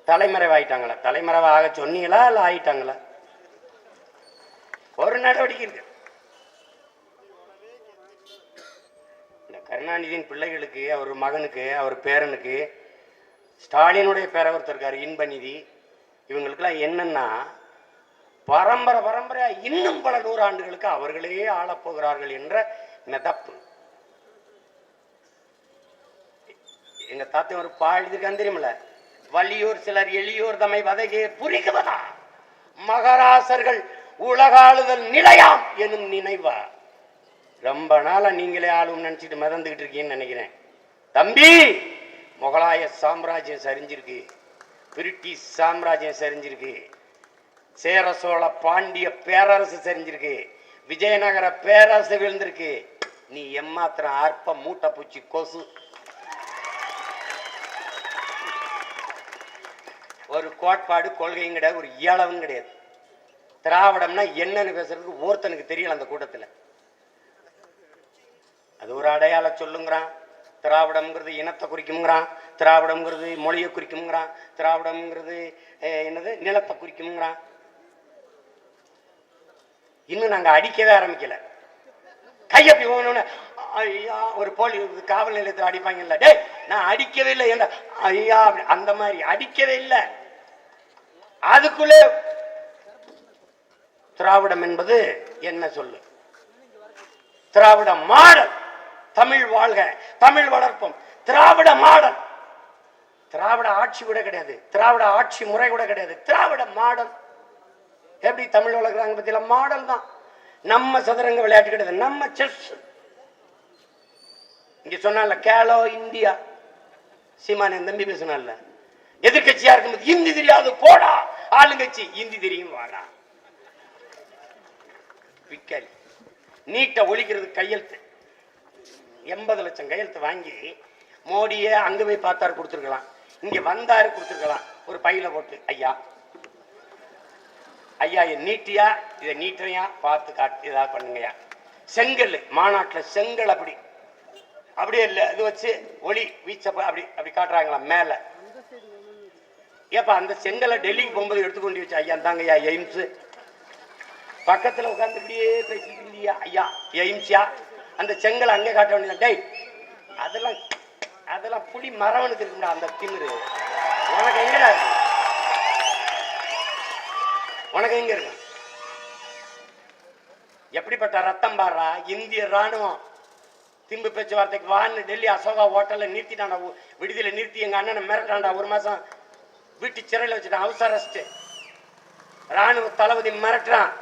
தலைமறைவாயிட்டாங்களா? தலைமறைவாக சொன்னீங்களா இல்ல ஆயிட்டாங்களா? ஒரு நடவடிக்கை இருக்கு. இந்த கருணாநிதியின் பிள்ளைகளுக்கு, அவர் மகனுக்கு, அவர் பேரனுக்கு, ஸ்டாலினுடைய பேர ஒருத்தர் இருக்காரு இன்பநிதி, இவங்களுக்கெல்லாம் என்னன்னா பரம்பரை பரம்பரையா இன்னும் பல 100 ஆண்டுகளுக்கு அவர்களே ஆளப்போகிறார்கள் என்ற மெதப்பு. எங்க தாத்தன் ஒரு பாழ்ந்திருக்கான் தெரியுமில்ல, வலியோர் சிலர் எளியோர் தம்மை வதைகே புரிக்குவதா மகராசர்கள் உலகாளுதல் நிலையாம் எனும் நினைவா. ரொம்ப நாளா நீங்களே ஆளும் நினைச்சிட்டு மிதந்துகிட்டு இருக்கீங்கன்னு நினைக்கிறேன். தம்பி, முகலாய சாம்ராஜ்யம் சரிஞ்சிருக்கு, பிரிட்டிஷ் சாம்ராஜ்யம் சரிஞ்சிருக்கு, சேர சோழ பாண்டிய பேரரசு சரிஞ்சிருக்கு, விஜயநகர பேரரசு விழுந்திருக்கு. நீ எம்மாத்திரம் அற்ப மூட்டை பூச்சி கொசு. ஒரு கோட்பாடு கொள்கையும் கிடையாது, ஒரு இயளவும் கிடையாது. திராவிடம்னா என்னன்னு பேசுறதுக்கு ஒருத்தனுக்கு தெரியல அந்த கூட்டத்தில். அது ஒரு அடையாள சொல்லுங்கிறான், திராவிடம்ங்கிறது இனத்தை குறிக்கும்ங்கிறான், திராவிடம்ங்கிறது மொழியை குறிக்கும்ங்கிறான், திராவிடம்ங்கிறது என்னது நிலத்தை குறிக்கும்ங்கிறான். இன்னும் நாங்க அடிக்கவே ஆரம்பிக்கல. கையப்படி போகணும்னு ஐயா ஒரு போலி காவல் நிலையத்தில் அடிப்பாங்கல்ல, டே நான் அடிக்கவே இல்லை என்ற ஐயா அந்த மாதிரி அடிக்கவே இல்லை. அதுக்குள்ளே திராவிடம் என்பது என்ன சொல்லு? திராவிட மாடல், தமிழ் வாழ்க, தமிழ் வளர்ப்போம், திராவிட மாடல். திராவிட ஆட்சி கூட கிடையாது, திராவிட ஆட்சி முறை கூட கிடையாது, திராவிட மாடல். எப்படி தமிழ் வளர்க்குறாங்க பத்தியில மாடல் தான். நம்ம சதுரங்க விளையாட்டு கிடையாது, நம்ம செஸ். இங்க சொன்னால கேலோ இந்தியா, சீமான் என் தம்பி பேசினால, எதிர்கட்சியா இருக்கும்போது இந்தி தெரியாது போடா, ஆளுங்கட்சி இந்தி தெரியும் வாடா. விக்கல் நீட்ட ஒழிக்கிறது கையெழுத்து 80 லட்சம் கையெழுத்து வாங்கி மோடியே அங்க போய் பார்த்தாரு கொடுத்துருக்கலாம், இங்க வந்தாரு கொடுத்துருக்கலாம். ஒரு பையில போட்டு ஐயா ஐயா நீட்டியா இதை நீட்டுறையா பார்த்து காட்டு ஏதாவது பண்ணுங்கய்யா. செங்கல் மாநாட்டில் செங்கல் அப்படி அப்படியே இல்லை இது வச்சு ஒளி வீச்சப்ப அப்படி அப்படி காட்டுறாங்களா மேல. ஏப்பா அந்த செங்கலை டெல்லிக்கு போகும்போது எடுத்துக்கொண்டு வச்சு ஐயா தாங்கய்யா எய்ம்ஸ். பக்கத்துல உட்கார்ந்து இப்படியே பேசிட்டு இல்லையா ஐயா எய்ம்ஸ்யா, அந்த செங்கலை அங்கே காட்ட வேண்டியது. டேய் அதெல்லாம் அதெல்லாம் புலி மரவனுக்கு இருக்குடா அந்த திமிரு. உனக்கு எங்கடா இருக்கு? உனக்கு எங்க இருக்கு? எப்படிப்பட்ட ரத்தம் பாடுறா. இந்திய ராணுவம் திம்பு பேச்சுவார்த்தைக்கு வான்னு டெல்லி அசோகா ஹோட்டல்ல நிறுத்திட்டான்டா, விடுதியில நிறுத்தி எங்க அண்ணனை மிரட்டான்டா. 1 மாசம் வீட்டு சிறையில் வச்சுட்டான், அவசர அரெஸ்ட். ராணுவ தளபதி மிரட்டுறான்.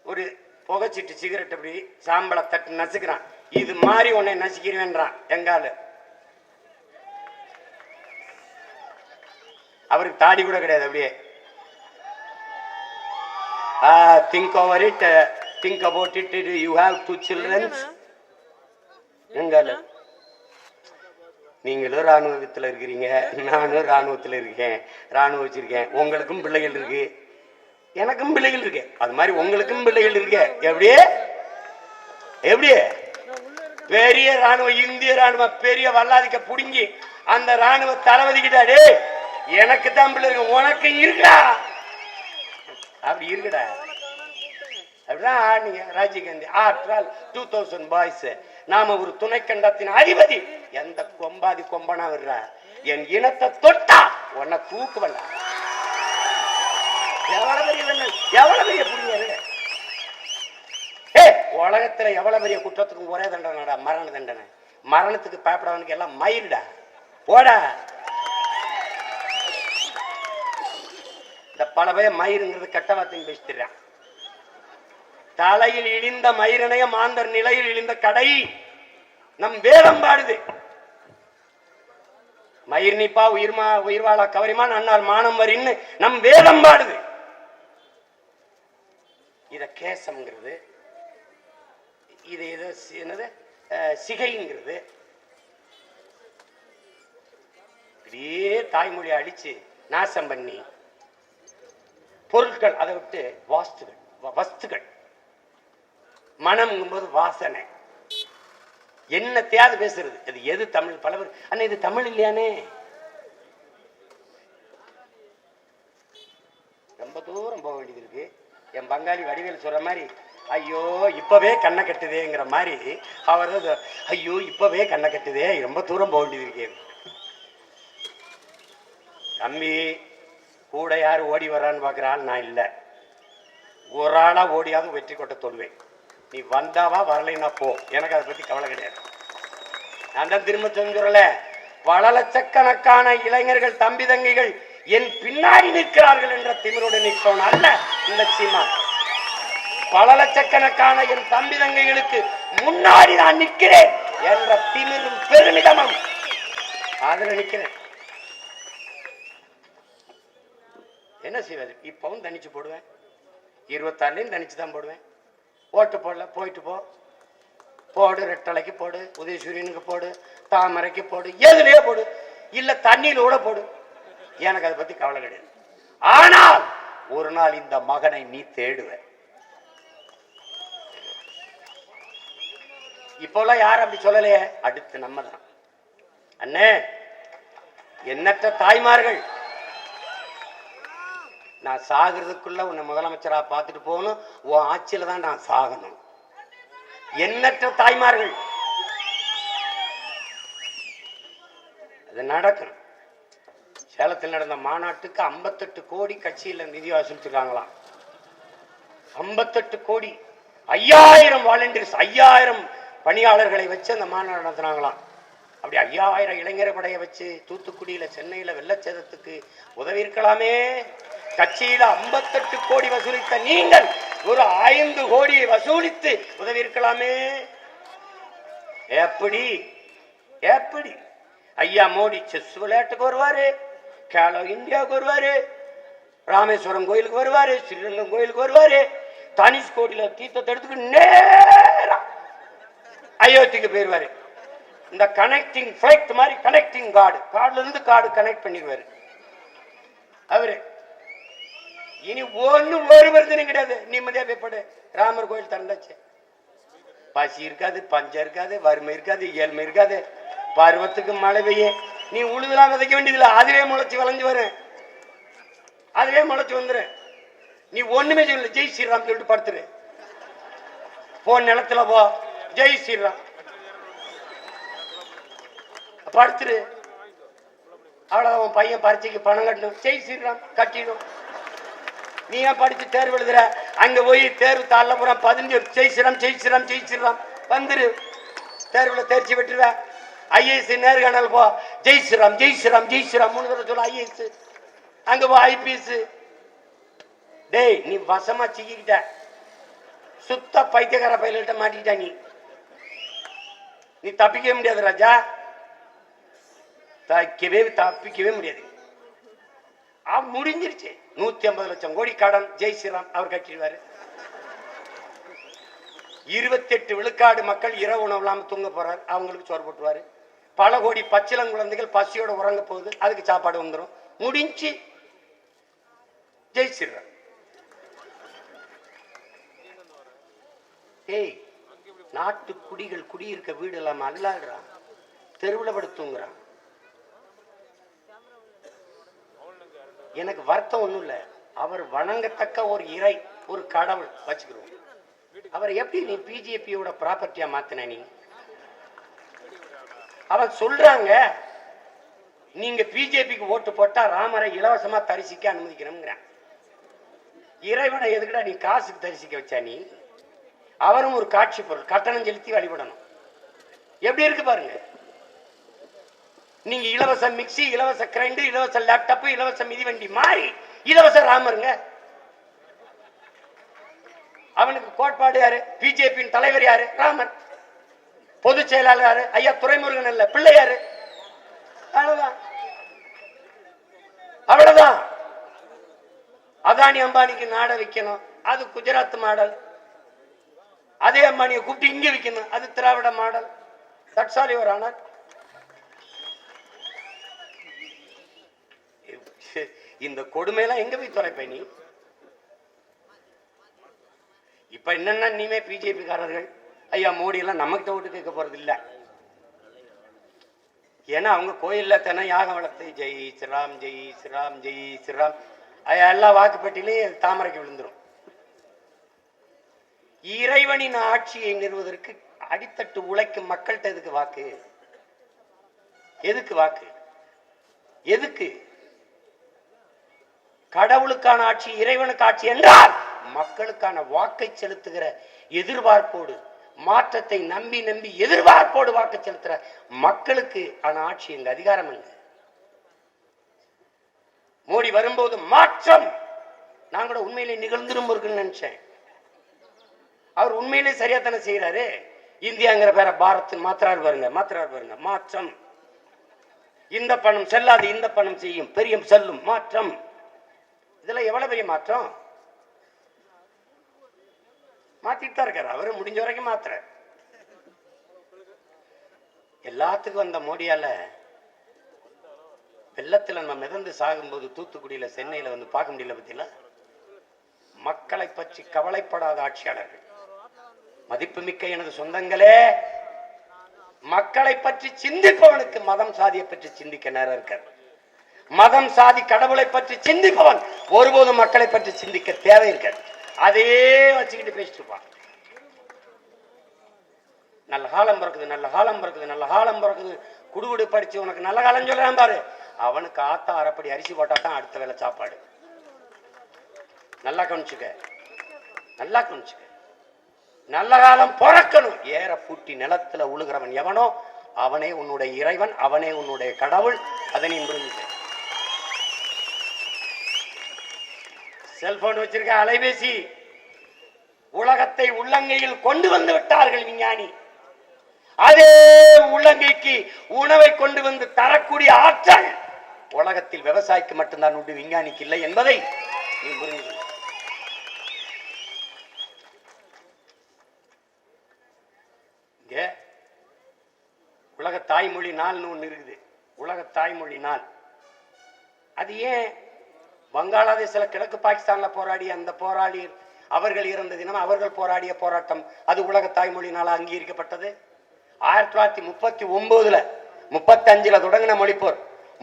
ஒரு புகைச்சிட்டு சிகரெட் அப்படி சாம்பலை தட்டு நசுக்கிறான், இது மாதிரி உன்னை நசுக்கிறேன்றான் எங்கால. அவருக்கு தாடி கூட கிடையாது. அப்படியே think over it, think about it, you have 2 children. எங்கால நீங்களும் ராணுவத்தில் இருக்கிறீங்க, நானும் ராணுவத்தில் இருக்கேன், ராணுவம் வச்சிருக்கேன். உங்களுக்கும் பிள்ளைகள் இருக்கு, எனக்கும் பிள்ளைகள் இருக்கு, அது மாதிரி உங்களுக்கும் பிள்ளைகள் இருக்கு. எப்படியே எப்படியே பெரிய ராணுவம், இந்திய ராணுவம் பெரிய வல்லாதிக்க புடுங்கி அந்த ராணுவ தளபதி கிட்ட எனக்கு தான் பிள்ளை இருக்கு, உனக்கு இருக்குடா அப்படி இருக்குடா. அப்படிதான் ஆடுங்க ராஜீவ்காந்தி. ஆஃப்டர் 2000 பாய்ஸ், நாம ஒரு துணை கண்டத்தின் அதிபதி. எந்த கொம்பாதி கொம்பனா வர்ற என் இனத்தை தொட்டா உன்னை தூக்குவல்ல. எவ்வளவு பெரிய புரியுங்க. உலகத்துல எவ்வளவு பெரிய குற்றத்துக்கும் ஒரே தண்டனைடா, மரண தண்டனை. மரணத்துக்கு பயப்படவனுக்கு எல்லாம் மயிருடா போடா. இந்த பல பேர் மயிருங்கிறது கெட்ட வார்த்தையும் பேசிடுறான். தலையில் இழிந்த மயிரனைய மாந்தர் நிலையில் இழிந்த கடை நம் வேதம் பாடுது. மயிர் நீப்பா உயிர்வாழா கவரிமா நன்னார் மானம் வரின்னு நம் வேதம் பாடுது. இத கேசம்ங்கிறது, இது என்னது சிகைங்கிறது. இப்படியே தாய்மொழியை அடிச்சு நாசம் பண்ணி பொருட்கள், அதை விட்டு வஸ்துகள். மனம்ங்கும்போது வாசனை. என்ன தேவை பேசுறது? அது எது தமிழ்? பல பேர் அண்ணா இது தமிழ் இல்லையானே. ரொம்ப தூரம் போக வேண்டியது இருக்கு. என் பங்காளி வடிவேல் சொல்ற மாதிரி ஐயோ இப்பவே கண்ணை கட்டுதேங்கிற மாதிரி அவர் ஐயோ இப்பவே கண்ணை கட்டுதே, ரொம்ப தூரம் போக வேண்டியது இருக்கு. தம்பி கூட யாரு ஓடி வர்றான்னு பாக்குறாள், நான் இல்லை. ஒரு ஆளா ஓடியாவது வெற்றி கொட்ட தொடுவேன். நீ வந்தாவா வரலைன்னா போ, எனக்கு அதை பத்தி கவலை கிடையாது. நான் தான் திரும்ப சொல்ல, பல லட்சக்கணக்கான இளைஞர்கள் தம்பி தங்கைகள் என் பின்னாடி நிற்கிறார்கள் என்ற திமிரோடு நிற்பவன் அல்ல இந்த சீமான். பல லட்சக்கணக்கான என் தம்பி தங்கைகளுக்கு முன்னாடி நான் நிற்கிறேன் என்ற திமிரும் பெருமிதமும் அதுல நிற்கிறேன். என்ன செய்வது? இப்பவும் தனிச்சு போடுவேன், 26 தனிச்சு தான் போடுவேன். ஓட்டு போடல, போயிட்டு போடு, ரெட்டலைக்கு போடு, உதயசூரியனுக்கு போடு, தாமரைக்கு போடு, எதுலயே போடு, இல்ல தண்ணியில கூட போடு, எனக்கு அதை பத்தி கவலை கிடையாது. ஆனால் ஒரு நாள் இந்த மகனை நீ தேடுவ. இப்போலாம் யாரும் அப்படி சொல்லலையே, அடுத்து நம்ம தான். அண்ணே எண்ணற்ற தாய்மார்கள் நான் சாகிறதுக்குள்ள உன்னை முதலமைச்சரா பார்த்துட்டு போகணும், உன் ஆட்சியில தான் நான் சாகணும். எண்ணற்ற தாய்மார்கள் அது நடக்கணும். சேலத்தில் நடந்த மாநாட்டுக்கு 58 கோடி கட்சியில நிதி வசூலிச்சிருக்காங்களாம். 58 கோடி, 5000 வாலண்டியர்ஸ், 5000 பணியாளர்களை வச்சு அந்த மாநாடு நடத்தினாங்களாம். அப்படி 5000 இளைஞர் படையை வச்சு தூத்துக்குடியில சென்னையில வெள்ளச்சேதத்துக்கு உதவி இருக்கலாமே. கட்சியில 58 கோடி வசூலித்த நீங்கள் ஒரு 5 கோடியை வசூலித்து உதவி இருக்கலாமே. எப்படி எப்படி ஐயா மோடி செஸ் விளையாட்டுக்கு வருவாரு, கேலோ இந்தியாவுக்கு வருவாரு, ராமேஸ்வரம் கோயிலுக்கு வருவாரு, ஸ்ரீரங்கம் கோயிலுக்கு வருவாரு, தனுஷ்கோடியில தீர்த்தத்தை எடுத்துக்கு நேரா அயோத்திக்கு போயிருவாரு. இந்த கனெக்டிங் ஃபிளைட் மாதிரி கனெக்டிங் கார்டுல இருந்து கார்டு கனெக்ட் பண்ணிடுவாரு அவரு. இனி ஒரு பிரச்சனை கிடையாது, நிம்மதியா போய்படு. ராமர் கோயில் திறந்தாச்சு, பசி இருக்காது, பஞ்சம் இருக்காது, வறுமை இருக்காது, ஏழ்மை இருக்காது. பருவத்துக்கு மழை பெய்ய நீ உழுதலாம் விதைக்க வேண்டியதில்லை, அதுவே முளைச்சி வளைஞ்சு வரும், அதுவே முளைச்சு வந்துரு. நீ ஒண்ணுமே சொல்லல, ஜெய் ஸ்ரீராம் சொல்லிட்டு படுத்துரு. போ நிலத்துல போ, ஜெய் ஸ்ரீராம் படுத்துரு. அவ்வளவு உன் பையன் பரீட்சைக்கு பணம் கட்டணும், ஜெய் ஸ்ரீராம் கட்டிடும். நீ ஏன் படிச்சு தேர்வு எழுதுற? அங்க போய் தேர்வு தாள பூரா 15 ஜெய் ஸ்ரீராம் ஜெய் ஸ்ரீராம் ஜெய் ஸ்ரீராம் வந்துரு, தேர்வுல தேர்ச்சி பெற்றுவ. ஐஏஎஸ் நேர்காணல் போ, ஜெய் ஸ்ரீராம் ஜெய் ஸ்ரீராம் ஜெய் ஸ்ரீராம் 3 தடவை சொல்ல ஐஏஎஸ். அங்க போ ஐபிஎஸ். டேய் நீ வசமா சிக்கிட்ட, சுத்த பைத்தியக்கார பயில்கிட்ட மாட்டிக்கிட்ட. நீ தப்பிக்கவே முடியாது ராஜா, தப்பிக்கவே முடியாது. முடிஞ்சிருச்சு. 150 லட்சம் கோடி கடன் ஜெய் ஸ்ரீராம் அவர் கட்டிடுவாரு. 28 விழுக்காடு மக்கள் இரவு உணவு இல்லாம தூங்க போறாரு, அவங்களுக்கு சோறு போட்டுவாரு. பல கோடி பச்சிளங்குழந்தைகள் பசியோட உறங்க போகுது, அதுக்கு சாப்பாடு வந்துடும். முடிஞ்சு ஜெய் ஸ்ரீராம். ஏய் நாட்டு குடிகள் குடியிருக்க வீடு இல்லாம அல்லாடுறான், தெருவில் படுத்துங்கிறான். எனக்கு வருத்தம் ஒண்ணும் இல்ல, அவர் வணங்கத்தக்க ஒரு இறை, ஒரு கடவுள் வச்சுக்கிறோம். அவர் எப்படி நீ பிஜேபியோட ப்ராப்பர்ட்டியா மாத்தின? நீ அவன் சொல்றாங்க நீங்க பிஜேபிக்கு ஓட்டு போட்டா ராமரை இலவசமா தரிசிக்க அனுமதிக்கணும். இறைவனை எதுக்குடா நீ காசுக்கு தரிசிக்க வச்சா? நீ அவரும் ஒரு காட்சி பொருள், கட்டணம் செலுத்தி வழிபடணும். எப்படி இருக்கு பாருங்க. நீங்க இலவச மிக்சி, இலவச கிரைண்டர், இலவச லேப்டாப், இலவச மிதிவண்டி மாறி இலவச ராமருங்க. அவனுக்கு கோட்பாடு யாரு? பிஜேபியின் தலைவர் யாரு? ராமர். பொதுச் செயலாளர் யாரு? ஐயா துரைமுருகன் அல்ல, பிள்ளையாரு. அவ்வளவுதான், அவ்வளவுதான். அதானி அம்பானிக்கு நாட வைக்கணும், அது குஜராத் மாடல். அதே அம்பானியை கூப்பிட்டு இங்க வைக்கணும், அது Dravida model. That's all your honour. இந்த கொடுமையெல்லாம் எங்க போய் தொலைப்ப நீ? இப்ப என்னன்னா நீமே பிஜேபி காரர்கள் ஐயா மோடி எல்லாம் நமக்கு ஓட்டு கேட்க போறது இல்ல. ஏன்னா அவங்க கோயில்ல தானே யாகம் வளர்த்து ஜெய் ஸ்ரீராம் ஜெய் ஸ்ரீராம் ஜெய் ஸ்ரீராம் எல்லா வாக்குப்பட்டியிலையும் தாமரைக்கு விழுந்துரும். இறைவனின் ஆட்சியை நிறுவதற்கு அடித்தட்டு உழைக்கும் மக்கள்கிட்ட எதுக்கு வாக்கு? எதுக்கு வாக்கு? எதுக்கு? கடவுளுக்கான ஆட்சி, இறைவனுக்கு ஆட்சி என்றால் மக்களுக்கான வாக்கை செலுத்துகிற எதிர்பார்ப்போடு, மாற்றத்தை நம்பி நம்பி எதிர்பார்ப்போடு வாக்கு செலுத்துற மக்களுக்கு ஆன ஆட்சி. எங்க அதிகாரம் என்ன? மோடி வரும்போது மாற்றம் நான் கூட உண்மையிலே நிகழ்ந்துரும் இருக்குன்னு நினைச்சேன். அவர் உண்மையிலே சரியா தானே செய்யறாரு. இந்தியாங்கிற பேரை பாரத் மாத்திராரு பாருங்க, மாத்திராரு பாருங்க. மாற்றம். இந்த பணம் செல்லாது, இந்த பணம் செய்யும், பெரிய செல்லும். மாற்றம். இதுல எவ்வளவு பெரிய மாற்றம்? மாத்திட்டு தான் இருக்காரு அவரு, முடிஞ்ச வரைக்கும் மாத்திர. எல்லாத்துக்கும் வந்த மோடியால வெள்ளத்துல நம்ம மிதந்து சாகும்போது தூத்துக்குடியில சென்னையில வந்து பார்க்க முடியல. பத்தியில மக்களை பற்றி கவலைப்படாத ஆட்சியாளர்கள். மதிப்புமிக்க எனது சொந்தங்களே, மக்களை பற்றி சிந்திப்பவனுக்கு மதம் சாதியை பற்றி சிந்திக்க நேரம் இருக்காது. மதம் சாதி கடவுளை பற்றி சிந்திப்பவன் ஒருபோதும் மக்களை பற்றி சிந்திக்க தேவை இருக்காது. அதே வச்சுக்கிட்டு பேசிட்டு இருப்பான். நல்ல காலம் பிறக்குது, நல்ல காலம் பிறக்குது, நல்ல காலம் பிறக்குது, குடுகுடு படிச்சு உனக்கு நல்ல காலம் சொல்றான் பாரு, அவனுக்கு ஆத்தா அரைப்படி அரிசி போட்டா தான் அடுத்த வேலை சாப்பாடு. நல்லா கவனிச்சுக்க, நல்லா கவனிச்சுக்க. நல்ல காலம் பிறக்கணும். ஏற பூட்டி நிலத்துல உழுகிறவன் எவனோ அவனே உன்னுடைய இறைவன், அவனே உன்னுடைய கடவுள். அதனை புரிஞ்சுக்க. செல்போன் வச்சிருக்க, அலைபேசி, உலகத்தை உள்ளங்கையில் கொண்டு வந்து விட்டார்கள் விஞ்ஞானி. அதே உள்ளங்கைக்கு உணவை கொண்டு வந்து தரக்கூடிய ஆற்றல் உலகத்தில் விவசாயிக்கு மட்டும்தான் உண்டு, விஞ்ஞானிக்கு இல்லை என்பதை நீ புரிந்து. உலக தாய்மொழி நாள்னு ஒண்ணு இருக்குது. உலக தாய்மொழி நாள். அது ஏன் வங்காளதேச கிழக்கு பாகிஸ்தான்ல போராடிய அந்த போராளி அவர்கள் இறந்த தினம், அவர்கள் போராடிய போராட்டம், அது உலக தாய்மொழி நாளா அங்கீகரிக்கப்பட்டது. 1939 35 தொடங்கின மொழிப்போர்,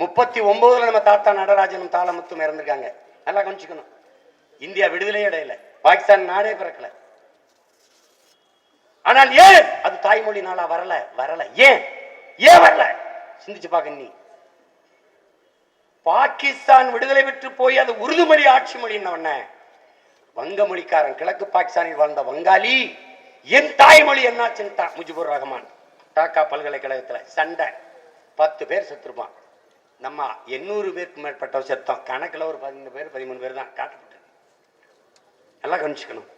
39 நம்ம தாத்தா நடராஜனும் தாளமுத்தும் இறந்திருக்காங்க. நல்லா கவனிச்சுக்கணும். இந்தியா விடுதலை அடையல, பாகிஸ்தான் நாடே பிறக்கல. ஆனால் ஏன் அது தாய்மொழி நாளா வரல? வரல ஏன்? ஏன் வரல? சிந்திச்சு பாக்க. நீ பாகிஸ்தான் விடுதலை பெற்று போய் அது உருது மொழி ஆட்சி மொழி, வங்க மொழிக்காரன் கிழக்கு பாகிஸ்தானில் வாழ்ந்த வங்காளி என் தாய்மொழி என்னாச்சுன்னு முஜிபுர் ரஹ்மான் டாக்கா பல்கலைக்கழகத்துல சண்டை, 10 பேர் செத்துருப்பான். நம்ம 800 பேருக்கு மேற்பட்ட செத்தம். கணக்குல ஒரு 12 பேர் 13 பேர் தான் காட்டப்பட்டது. நல்லா கவனிச்சுக்கணும்.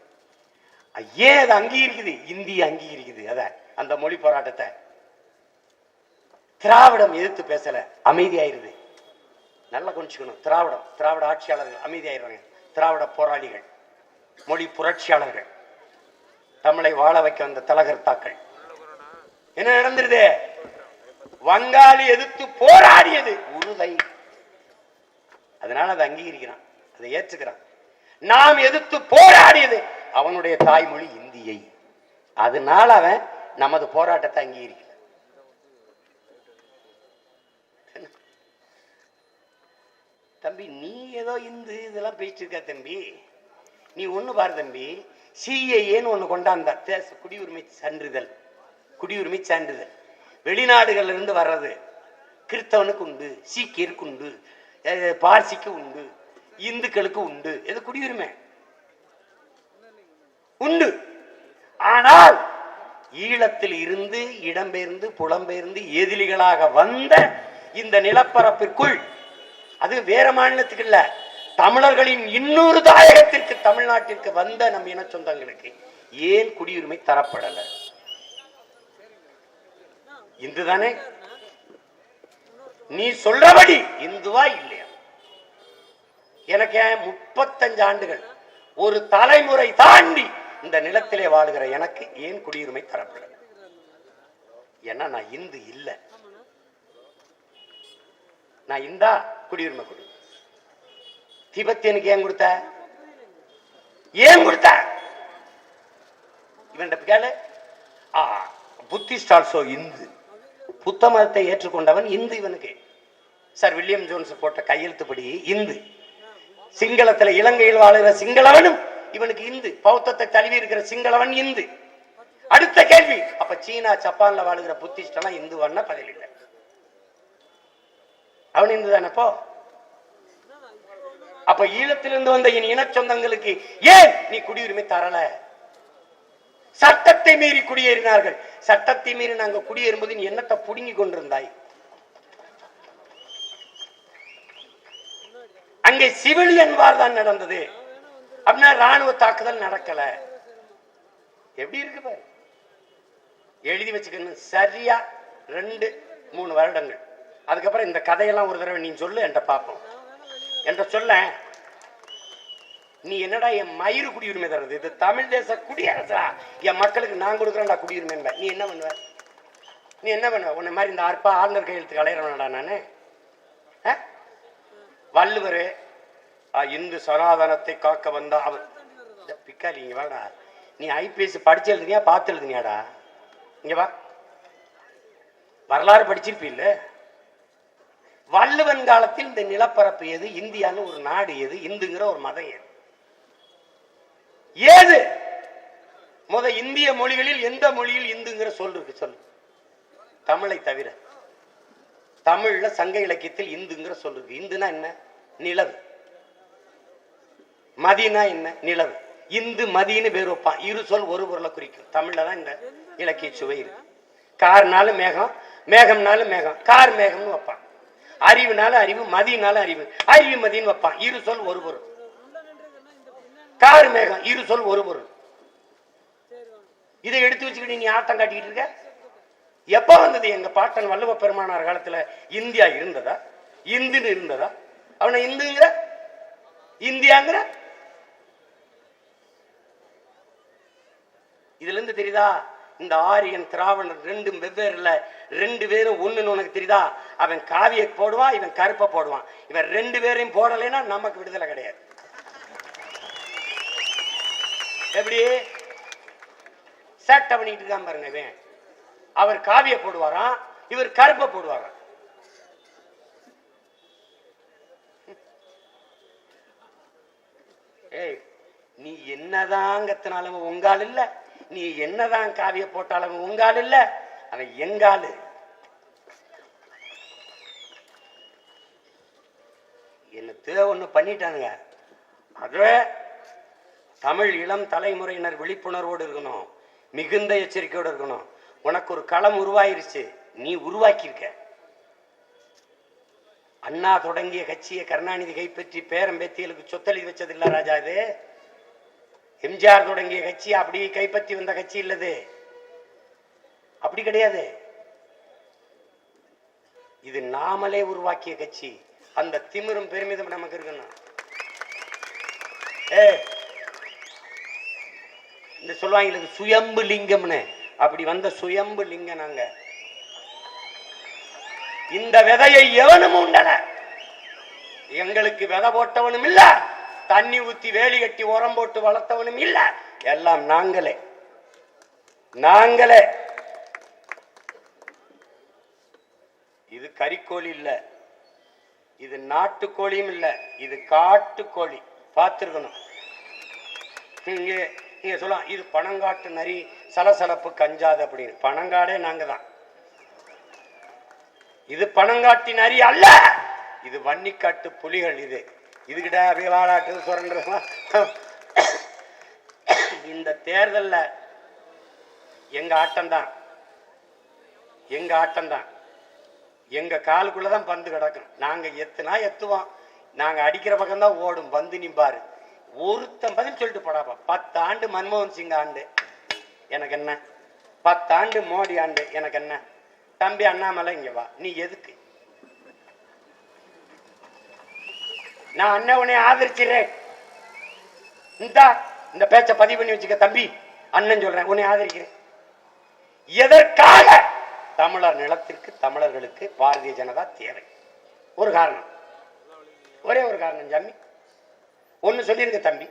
ஏன் அது அங்கீகரிக்குது? இந்திய அங்கீகரிக்குது அத, அந்த மொழி போராட்டத்தை. திராவிடம் எதிர்த்து பேசல, அமைதியாயிருது. நல்லா கொஞ்சிக்கணும். திராவிட ஆட்சியாளர்கள் அமைதியாயிருவாங்க. திராவிட போராளிகள், மொழி புரட்சியாளர்கள், தமிழை வாழ வைக்க வந்த தலகர்த்தாக்கள். என்ன நடந்துருது? வங்காளி எதிர்த்து போராடியது உறுதை. அதனால அதை அங்கீகரிக்கிறான், அதை ஏற்றுக்கிறான். நாம் எதிர்த்து போராடியது அவனுடைய தாய்மொழி இந்தியை. அதனால அவன் நமது போராட்டத்தை அங்கீகரிக்கல. தம்பி, நீ ஏதோ இந்து இதெல்லாம் பேசிட்டு இருக்க தம்பி. நீ ஒண்ணு பாரு தம்பி, சிஏஏன்னு ஒண்ணு கொண்டாந்த குடியுரிமை சான்றிதழ். குடியுரிமை சான்றிதழ் வெளிநாடுகள்ல இருந்து வர்றது. கிறிஸ்தவனுக்கு உண்டு, சீக்கியருக்கு உண்டு, பார்சிக்கு உண்டு, இந்துக்களுக்கு உண்டு. இது குடியுரிமை உண்டு. ஆனால் ஈழத்தில் இருந்து இடம்பெயர்ந்து புலம்பெயர்ந்து எதிரிகளாக வந்த இந்த நிலப்பரப்பிற்குள், அது வேற மாநிலத்துக்கு இல்ல, தமிழர்களின் இன்னொரு தாயகத்திற்கு, தமிழ்நாட்டிற்கு வந்த நம் இன சொந்தங்களுக்கு ஏன் குடியுரிமை தரப்படல? இந்துதானே? நீ சொல்றபடி இந்துவா இல்லையா? எனக்கு 35 ஆண்டுகள், ஒரு தலைமுறை தாண்டி இந்த நிலத்திலே வாழுகிற எனக்கு ஏன் குடியுரிமை தரப்படல? ஏன்னா நான் இந்து இல்ல. நான் இந்தா குடியுரிமை கொடு. திபெத்தியனுக்கு ஏன் கொடுத்த? ஏன் கொடுத்த? இவன் கேளு. Buddhist also Hindu. புத்த மதத்தை ஏற்றுக்கொண்டவன் இந்து. இவனுக்கு சார் வில்லியம் ஜோன்ஸ் போட்ட கையெழுத்துப்படி இந்து. சிங்களத்தில் இலங்கையில் வாழுகிற சிங்களவனும் இவனுக்கு இந்து. பௌத்தத்தை தழுவி இருக்கிற சிங்களவன் இந்து. அடுத்த கேள்வி, அப்ப சீனா ஜப்பான்ல வாழுகிற புத்திஸ்ட் எல்லாம் இந்துவான பதில் இல்லை. அவன் இந்து தானப்போ. அப்ப ஈழத்திலிருந்து வந்த என் இன சொந்தங்களுக்கு ஏன் நீ குடியுரிமை தரல? சட்டத்தை மீறி குடியேறினார்கள். சட்டத்தை மீறி நாங்க குடியேறும்போது நீ என்னத்தை புடுங்கி கொண்டிருந்தாய்? அங்கே சிவிலியன் வார் தான் நடந்தது. அப்படின்னா ராணுவ தாக்குதல் நடக்கல. எப்படி இருக்கு பாரு. எழுதி வச்சுக்கணும். சரியா 2-3 வருடங்கள். அதுக்கப்புறம் இந்த கதையெல்லாம் ஒரு தடவை நீ சொல்லு என்ற பாப்போம். என்ற சொல்ல, நீ என்னடா என் மயிறு குடியுரிமை தர்றது? இது தமிழ் தேச குடியரசா? என் மக்களுக்கு நான் கொடுக்குறேன்டா குடியுரிமை. நீ என்ன பண்ணுவ? நீ என்ன பண்ணுவ? உன்னை மாதிரி இந்த அற்பா ஆளுநர் கையெழுத்துக்கு அலையிறவனடா நானு? வள்ளுவர் இந்து சனாதனத்தை காக்க வந்தா அவர் பிக்காலி. இங்க வாடா. நீ ஐபிஎஸ் படிச்சு எழுதுனியா பார்த்து எழுதுனியாடா? இங்க வா. வரலாறு படிச்சிருப்பீல்ல? வள்ளுவன் காலத்தில் இந்த நிலப்பரப்பு எது, இந்தியான்னு ஒரு நாடு எது, இந்துங்கிற ஒரு மதம் எது, ஏது இந்திய மொழிகளில் எந்த மொழியில் இந்துங்கிற சொல் இருக்கு சொல்லு. தமிழை தவிர தமிழ்ல சங்க இலக்கியத்தில் இந்துங்கிற சொல் இருக்கு. இந்துனா என்ன? நிலவு. மதினா என்ன? நிலவு. இந்து மதின்னு பேர் வைப்பான். இரு சொல் ஒரு பொருளை குறிக்கும். தமிழ்ல தான் இந்த இலக்கிய சுவை இருக்கு. கார்னாலும் மேகம், மேகம்னாலும் மேகம், கார் மேகம்னு வைப்பான். அறிவுனால அறிவு, மதினால அறிவு, அறிவு மதின்னு வைப்பான். இரு சொல் ஒரு பொருள். கார் மேகம் இரு சொல் ஒரு பொருள். இதை எடுத்து வச்சுக்கிட்டு நீ ஆட்டம் காட்டிக்கிட்டு இருக்க. எப்ப வந்தது? எங்க பாட்டன் வள்ளுவ பெருமானார் காலத்துல இந்தியா இருந்ததா? இந்துன்னு இருந்ததா? அவனை இந்துங்கிற, இந்தியாங்கிற. இதுல இருந்து தெரியுதா? இந்த ஆரியன் திராவிடர் ரெண்டும் வெவ்வேறு இல்ல, ரெண்டு பேரும் ஒண்ணுன்னு உனக்கு தெரியுதா? அவன் காவியை போடுவான், இவன் கருப்பை போடுவான். இவன் ரெண்டு பேரையும் போடலைன்னா நமக்கு விடுதலை கிடையாது. எப்படி சேட்டை பண்ணிட்டு இருக்கான் பாருங்க. இவன் அவர் காவிய போடுவாராம், இவர் கருப்பை போடுவாராம். ஏய், நீ என்னதான் கத்தினாலும் உங்கால் இல்ல, நீ என்னதான் காவிய போட்டாலும் உங்கால் இல்ல, அவன் எங்காலு. என்ன ஒண்ணு பண்ணிட்டானுங்க. அது தமிழ் இளம் தலைமுறையினர் விழிப்புணர்வோடு இருக்கணும், மிகுந்த எச்சரிக்கையோடு இருக்கணும். உனக்கு ஒரு களம் உருவாயிருச்சு, நீ உருவாக்கியிருக்க. அண்ணா தொடங்கிய கட்சியை கருணாநிதி கைப்பற்றி பேரம்பேத்திகளுக்கு சொத்தளி வச்சது இல்ல ராஜா. இது எம்ஜிஆர் தொடங்கிய கட்சி அப்படி கைப்பற்றி வந்த கட்சி இல்லது, அப்படி கிடையாது. இது நாமளே உருவாக்கிய கட்சி. அந்த திமிரும் பெருமிதம் நமக்கு இருக்கணும். இந்த சொல்லுவாங்க சுயம்பு லிங்கம்னு, அப்படி வந்த சுயம்பு லிங்கம் நாங்க. இந்த விதையை எவனும் உண்டன. எங்களுக்கு விதை போட்டவனும் இல்ல, தண்ணி ஊத்தி வேலி கட்டி உரம் போட்டு வளர்த்தவனும் இல்ல, எல்லாம் நாங்களே. நாங்களே. இது கறிக்கோழி இல்ல, இது நாட்டுக்கோழியும் இல்ல, இது காட்டுக்கோழி. பார்த்திருக்கணும். நீங்க சொல்லலாம் இது பனங்காட்டு நரி சலசலப்பு கஞ்சாது அப்படின்னு. பனங்காடே நாங்க தான். இது பனங்காட்டி நரி அல்ல, இது வன்னிக்காட்டு புலிகள். இது இதுகிட்ட அப்படியே வாழாட்டு சுரண்டா. இந்த தேர்தல்ல எங்க ஆட்டம்தான், எங்க ஆட்டம்தான். எங்க காலுக்குள்ளதான் பந்து கிடக்கும். நாங்க எத்துனா எத்துவோம், நாங்க அடிக்கிற பக்கம் தான் ஓடும் பந்து. நீ பாரு, ஒருத்தன் பதில் சொல்லிட்டு போடாப்பா. 10 ஆண்டு மன்மோகன் சிங் ஆண்டு எனக்கு என்ன, 10 ஆண்டு மோடி ஆண்டு எனக்கு என்ன. தம்பி அண்ணாமலை இங்க வா. நீ எதுக்கு? நான் அண்ணன் உன்னை ஆதரிச்சிடுறேன். இந்த பேச்ச பதிவு பண்ணி வச்சுக்க தம்பி. அண்ணன் சொல்றேன், உன்னை ஆதரிக்கிறேன். எதற்காக? தமிழர் நிலத்திற்கு தமிழர்களுக்கு பாரதிய ஜனதா தேவை. ஒரு காரணம், ஒரே ஒரு காரணம். ஜம்மி ஒன்னு சொல்லிருங்க தம்பி,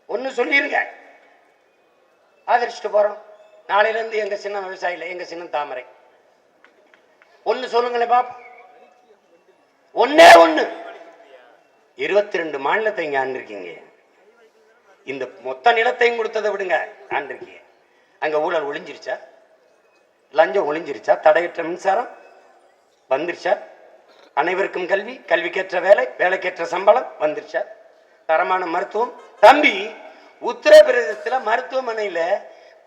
ஒன்னு சொல்லிருங்க. ஆதரிச்சுட்டு போறோம். நாளையில இருந்து எங்க சின்னம் விவசாயில, எங்க சின்னம் தாமரை. ஒன்னு சொல்லுங்களேன் பாப். ஒன்னே ஒண்ணு. 22 மாநிலத்தை இங்க ஆண்டிருக்கீங்க. இந்த மொத்த நிலத்தையும் கொடுத்ததை விடுங்க, ஆண்டிருக்கீங்க. அங்க ஊழல் ஒளிஞ்சிருச்சா? லஞ்சம் ஒளிஞ்சிருச்சா? தடையற்ற மின்சாரம் வந்துருச்சா? அனைவருக்கும் கல்வி, கல்விக்கேற்ற வேலை, வேலைக்கேற்ற சம்பளம் வந்துருச்சா? தரமான மருத்துவம். தம்பி, உத்தரப்பிரதேசத்துல மருத்துவமனையில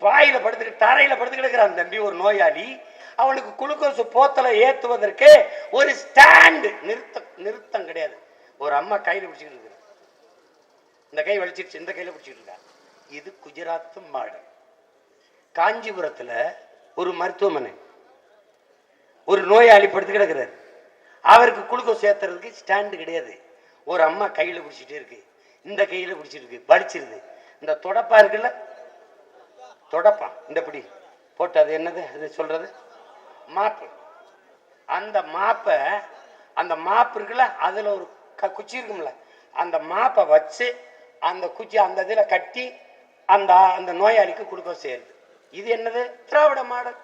பாயில படுத்துட்டு தரையில படுத்து கிடக்கிறான் தம்பி ஒரு நோயாளி. அவனுக்கு குளுக்கோஸ் போத்தலை ஏத்துவதற்கு ஒரு ஸ்டாண்ட், நிறுத்தம் கிடையாது. ஒரு அம்மா கையில பிடிச்சிட்டு இருக்கு, இந்த கை வலிச்சிருச்சு, இந்த கையில பிடிச்சிட்டு இருக்கா. இது குஜராத் மாடல். காஞ்சிபுரத்துல ஒரு மருத்துவமனை, ஒரு நோயாளி படுத்து கிடக்கிறார், அவருக்கு குளுக்கோஸ் ஏத்துறதுக்கு ஸ்டாண்டு கிடையாது. ஒரு அம்மா கையில பிடிச்சிட்டே இருக்கு, இந்த கையில பிடிச்சிட்டு இருக்கு, வலிச்சிருது. இந்த தொடப்பா இருக்குல்ல, தொடப்பா இந்த பிடி போட்டு, அது என்னது அது சொல்றது, மாப்பு. அந்த மாப்பை, அந்த மாப்பு இருக்குல்ல, அதுல ஒரு குச்சி இருக்கும்ல, அந்த மாப்பை வச்சு அந்த குச்சி அந்த இதுல கட்டி அந்த அந்த நோயாளிக்கு குளுக்கோஸ் சேருது. இது என்னது? திராவிட மாடல்.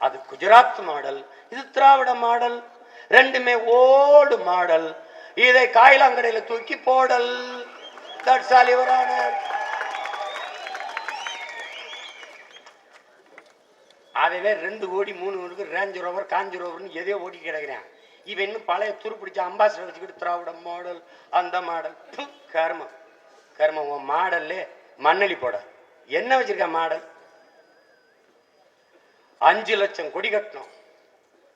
அது குஜராத் மாடல், இது திராவிட மாடல். ரெண்டுமே ஓல்டு மாடல். இதை காயிலாங்கடையில தூக்கி போடல். அதவே 2 கோடி 3 கோடிக்கு ரேஞ்ச் ரோவர் காஞ்சி ரோவர்னு எதையோ ஓடி கிடக்குறேன். இவன் இன்னும் பழைய துருப்பிடிச்ச அம்பாசிடர் வச்சுக்கிட்டு திராவிட மாடல் அந்த மாடல். கர்மம் கர்மம். உன் மாடல்ல மண்ணலி போட என்ன வச்சிருக்க மாடல்? 5 லட்சம் கொடி கட்டணும்,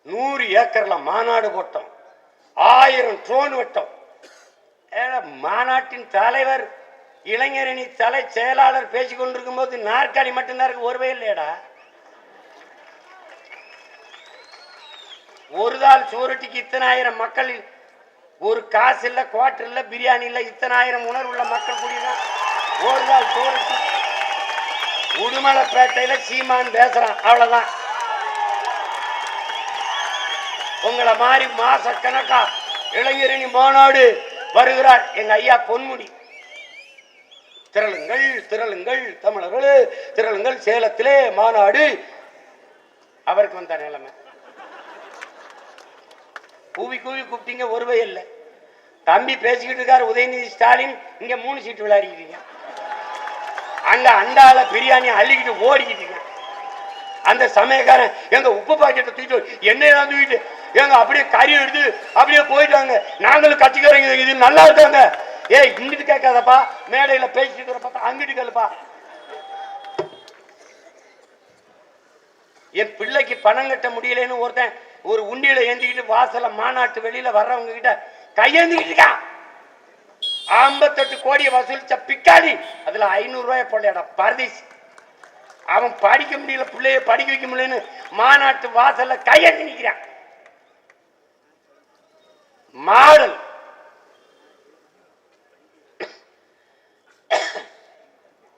100 ஏக்கர்ல மாநாடு போட்டோம், 1000 ட்ரோன் வெட்டோம். மாநாட்டின் தலைவர் இளைஞரணி தலை செயலாளர் பேசிக் கொண்டிருக்கும் போது நாற்காலி மட்டும்தான் இருக்கு, ஒருவே இல்லையடா. ஒரு நாள் சோறுட்டிக்கு இத்தனை ஆயிரம் மக்கள், ஒரு காசு இல்ல, குவார்டர் இல்ல, பிரியாணி இல்ல, இத்தனை ஆயிரம் உணர்வுள்ள மக்கள் கூடியதான் ஒரு நாள் சோறுட்டி. உடுமலைப்பேட்டையில சீமான் பேசுறான், அவ்வளவுதான். உங்களை மாதிரி மாசக்கணக்கா இளைஞரணி மாநாடு வருகிறார் எங்க ஐயா பொன்முடி. திரளுங்கள் திரளுங்கள் தமிழர்களே திரளுங்கள், சேலத்திலே மாநாடு. அவருக்கு வந்த நிலைமை கூவி கூவி கூப்பிட்டீங்க, ஒருவே இல்லை. தம்பி பேசிக்கிட்டு இருக்காரு உதயநிதி ஸ்டாலின், இங்க 3 சீட்டு விளையாடிக்கிட்டீங்க. அங்க அண்டால பிரியாணி அள்ளிக்கிட்டு ஓடிக்கிட்டு இருக்க. அந்த சமயக்காரன் எங்க உப்பு பாக்கெட்டை தூக்கிட்டு எண்ணெய் தூக்கிட்டு எங்க அப்படியே கறி எடுத்து அப்படியே போயிட்டாங்க. நாங்களும் கட்சிக்காரங்க இது நல்லா இருக்காங்க. இங்கிட்டு கேட்காதப்பா, மேடையில பேசிட்டு பார்த்தா அங்கிட்டு கேளுப்பா. என் பிள்ளைக்கு பணம் கட்ட முடியலன்னு ஒருத்தன் ஒரு உண்டியில ஏந்திக்கிட்டு வாசல மாநாட்டு வெளியில வர்றவங்க கிட்ட கையேந்திக்கிட்டு இருக்கான். 58 கோடியை வசூலிச்ச பிக்காளி, அதுல 500 ரூபாய் போடலடா பரதேசி. அவன் படிக்க முடியல, பிள்ளைய படிக்க வைக்க முடியலன்னு மாநாட்டு வாசல்ல கையேந்தி நிற்கிறான். மாடல்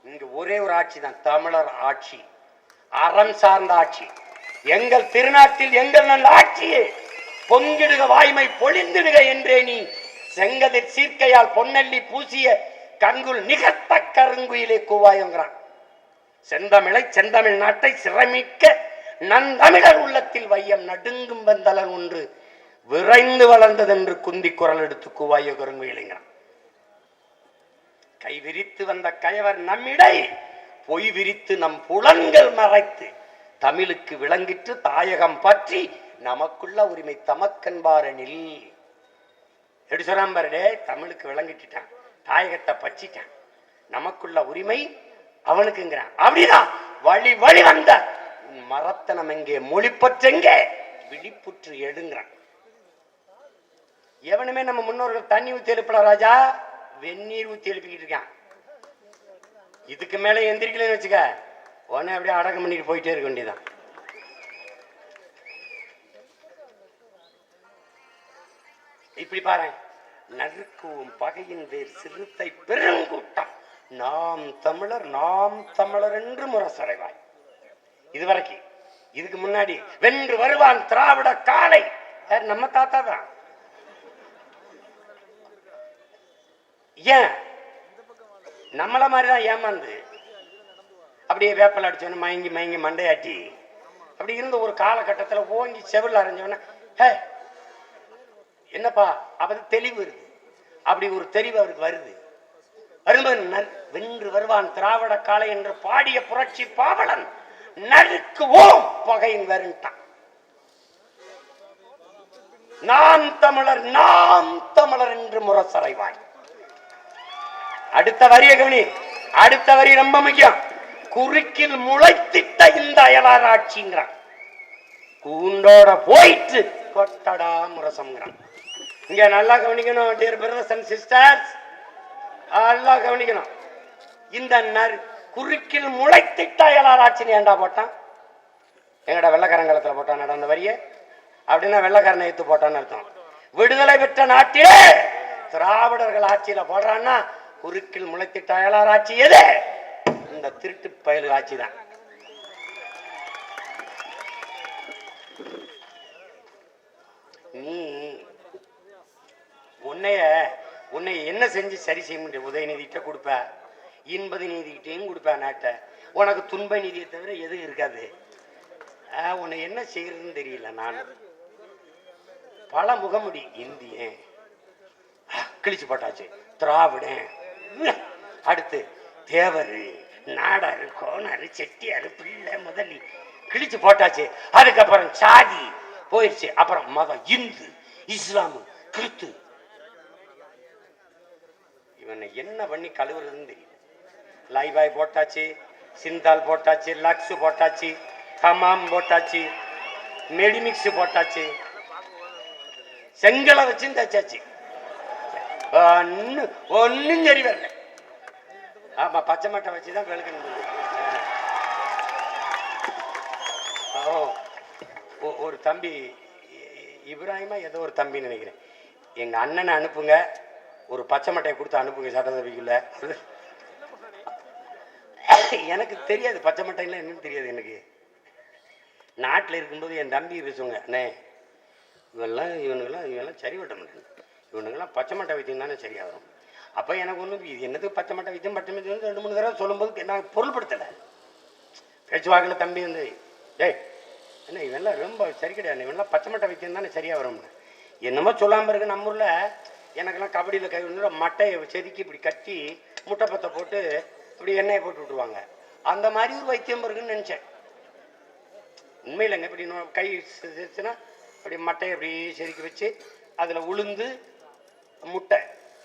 இங்க ஒரே ஒரு ஆட்சி தான், தமிழர் ஆட்சி, அறம் சார்ந்த ஆட்சி. எங்கள் திருநாட்டில் எங்கள் நல்ல ஆட்சியே பொங்கிடுக வாய்மை பொழிந்திடுக என்றே நீ செங்கதிர் சீர்க்கையால் பொன்னல்லி பூசிய கங்குல் நிகழ்த்த கருங்குயிலே கூவாயுங்கிறான். செந்தமிழை செந்தமிழ் நாட்டை சிறமிக்க நந்தமிழர் உள்ளத்தில் வையம் நடுங்கும் வந்தலன் ஒன்று விரைந்து வளர்ந்ததென்று குந்தி குரல் எடுத்து கூவாயோ கருங்குயிலுங்கிறான். கை விரித்து வந்த கயவர் நம்மிடை பொய் விரித்து நம் புலன்கள் மறைத்து தமிழுக்கு விளங்கிற்று தாயகம் பற்றி நமக்குள்ள உரிமை தமக்கன்பாரனில் எப்படி சொன்னான் பாருடே. தமிழுக்கு விளங்கிட்டான், தாயகத்தை பச்சிட்டான், நமக்குள்ள உரிமை அவனுக்குங்கிறான். அப்படிதான் வழி வழி வந்த மரத்தனம் எங்கே மொழிப்பற்றெங்கே விழிப்புற்று எடுங்கிறான். எவனுமே நம்ம முன்னோர்கள் தண்ணி ஊத்தி எழுப்பல ராஜா, வெந்நீர் ஊத்தி எழுப்பிக்கிட்டு இருக்கான். இதுக்கு மேல எந்திரிக்கலன்னு வச்சுக்க, உடனே அப்படியே அடக்கம் பண்ணிட்டு போயிட்டே இருக்க வேண்டியதான். இப்படி பாரு, நறுக்குவும் பகையின் வேர் சிறுத்தை பெருங்கூட்டம் நாம் தமிழர் நாம் தமிழர் என்று முரசறைவாய். இதுவரைக்கும் இதுக்கு முன்னாடி வென்று வருவான் திராவிட காலை நம்ம தாத்தா தான். ஏன் நம்மள மாதிரிதான் ஏமாந்து அப்படியே வேப்பல் அடிச்சவன மயங்கி மயங்கி மண்டையாட்டி அப்படி இருந்த ஒரு காலகட்டத்தில் ஓங்கி செவில் அரைஞ்சவன என்னப்பா அப்ப தெளிவு வருது. அப்படி ஒரு தெளிவு அவருக்கு வருது. வென்று வருவான் திராவிட காலை என்று பாடிய புரட்சி பாவலன் நறுக்குவோம் பகையின் வருண்டான். நாம் தமிழர் என்று முரசறைவாய். அடுத்த வரிய கவனி, அடுத்த வரி ரொம்ப முக்கியம். குறுக்கில் முளைத்திட்ட இந்த அயலார் ஆட்சிங்கிறான். கூண்டோட போயிட்டு கொட்டடா முரசம்ங்கிறான். இங்க நல்லா கவனிக்கணும் டியர் பிரதர்ஸ் அண்ட் சிஸ்டர்ஸ், நல்லா கவனிக்கணும். இந்த குறுக்கில் முளைத்திட்ட அயலார் ஆட்சின்னு ஏண்டா போட்டான்? எங்கடா வெள்ளக்காரங்காலத்துல போட்டான் அந்த வரிய? அப்படின்னா வெள்ளக்காரனை எடுத்து போட்டான்னு அர்த்தம். விடுதலை பெற்ற நாட்டிலே திராவிடர்கள் ஆட்சியில போடுறான்னா குறுக்கில் முளைத்திட்ட அயலார் ஆட்சி எது? இந்த திருட்டு பயலு ஆட்சி தான். நீ உன்னை என்ன செஞ்சு சரி செய்ய முடியும்? உதயநிதிட்ட கொடுப்ப, இன்பது நீதிக்கிட்டையும் கொடுப்ப நாட்டை. உனக்கு துன்ப நீதியை தவிர எதுவும் இருக்காது. உன்னை என்ன செய்யறதுன்னு தெரியல. நான் பல முகமுடி, இந்தியன் கிழிச்சு போட்டாச்சு, திராவிடன், அடுத்து தேவரு, நாடாரு, கோணாரு, செட்டியாரு, பிள்ளை, முதலி கிழிச்சு போட்டாச்சு. அதுக்கப்புறம் சாதி போயிடுச்சு. அப்புறம் மதம், இந்து, இஸ்லாமு, கிறிஸ்து. இவனை என்ன பண்ணி கழுவுறதுன்னு தெரியல. லைபாய் போட்டாச்சு, சிந்தால் போட்டாச்சு, லக்ஸ் போட்டாச்சு, ஹமாம் போட்டாச்சு, மெடிமிக்ஸ் போட்டாச்சு, செங்கலை வச்சு தச்சாச்சு. ஒன்னும் சரி வரல. ஆமா, பச்சை மட்டை வச்சுதான் வெளுக்கணும். ஒரு தம்பி இப்ராஹிமா ஏதோ ஒரு தம்பின்னு நினைக்கிறேன், எங்க அண்ணனை அனுப்புங்க, ஒரு பச்சை மட்டையை கொடுத்து அனுப்புங்க சட்டசபைக்குள்ள. எனக்கு தெரியாது பச்சை மட்டைன்னா என்னன்னு தெரியாது. எனக்கு நாட்டில் இருக்கும்போது என் தம்பி பேசுவாங்க, அண்ணே இவனுங்கெல்லாம் சரி வட்ட மாட்டேன், இவனுங்கெல்லாம் பச்சை மட்டை வைத்தியம் தானே சரியாக வரும். அப்போ எனக்கு ஒன்றும் இது என்னது பச்சை மட்டை வைத்தியம், பச்சை வைத்தியம் 2-3 தடவை சொல்லும்போது நான் பொருள்படுத்தலை. பேச்சுவாக்கில் தம்பி வந்து, டேய் என்ன இவெல்லாம் ரொம்ப சரி கிடையாது, இவெல்லாம் பச்சை மட்டை வைத்தியம் தானே சரியாக வரும்னு என்னமோ சொல்லாமல் இருக்கு. நம்ம ஊரில் எனக்கெல்லாம் கபடியில் கை விழுந்து மட்டையை செதுக்கி இப்படி கட்டி முட்டை பத்தை போட்டு இப்படி எண்ணெயை போட்டு விட்டுருவாங்க. அந்த மாதிரி ஒரு வைத்தியம் இருக்குன்னு நினச்சேன். உண்மையிலங்க இப்படி கை செதுச்சுன்னா அப்படி மட்டையை அப்படி செதுக்கி வச்சு அதில் உளுந்து முட்டை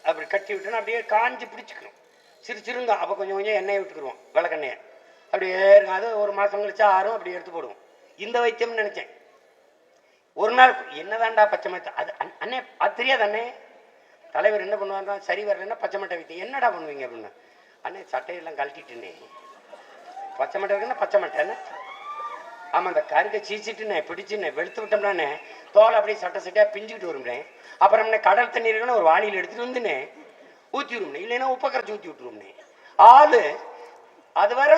அப்படி கட்டி விட்டோன்னா அப்படியே காஞ்சி பிடிச்சிக்கணும், சிரிச்சிருங்க. அப்போ கொஞ்சம் கொஞ்சம் எண்ணெயை விட்டுக்குருவோம், விளக்கெண்ணெயை அப்படியே. அது ஒரு மாதம் கழிச்சா ஆறும், அப்படி எடுத்து போடுவோம். இந்த வைத்தியம்னு நினச்சேன். ஒரு நாள் என்னதான்டா பச்சை மட்டை, அது அண்ணே அது தெரியாது அண்ணே. தலைவர் என்ன பண்ணுவாருன்னா, சரி வரலன்னா பச்சை மட்டை வைத்தியம். என்னடா பண்ணுவீங்க அப்படின்னா, அண்ணே சட்டையெல்லாம் கழட்டிட்டுனே, பச்சை மட்டை இருக்குன்னா பச்சை மட்டைன்னு. ஆமாம், அந்த கருகை சீச்சிட்டுனே பிடிச்சுனே வெளுத்து விட்டோம்னானே தோலை அப்படியே சட்டை சட்டையாக பிஞ்சுக்கிட்டு வரும்னே. அப்புறம் கடல் தண்ணீர் இருக்குன்னா ஒரு வாளியில் எடுத்துகிட்டு வந்துனே ஊற்றி விடும்னே, இல்லைன்னா உப்பை கரைச்சி ஊற்றி விட்டுருவோம்னே. ஆளு அது வர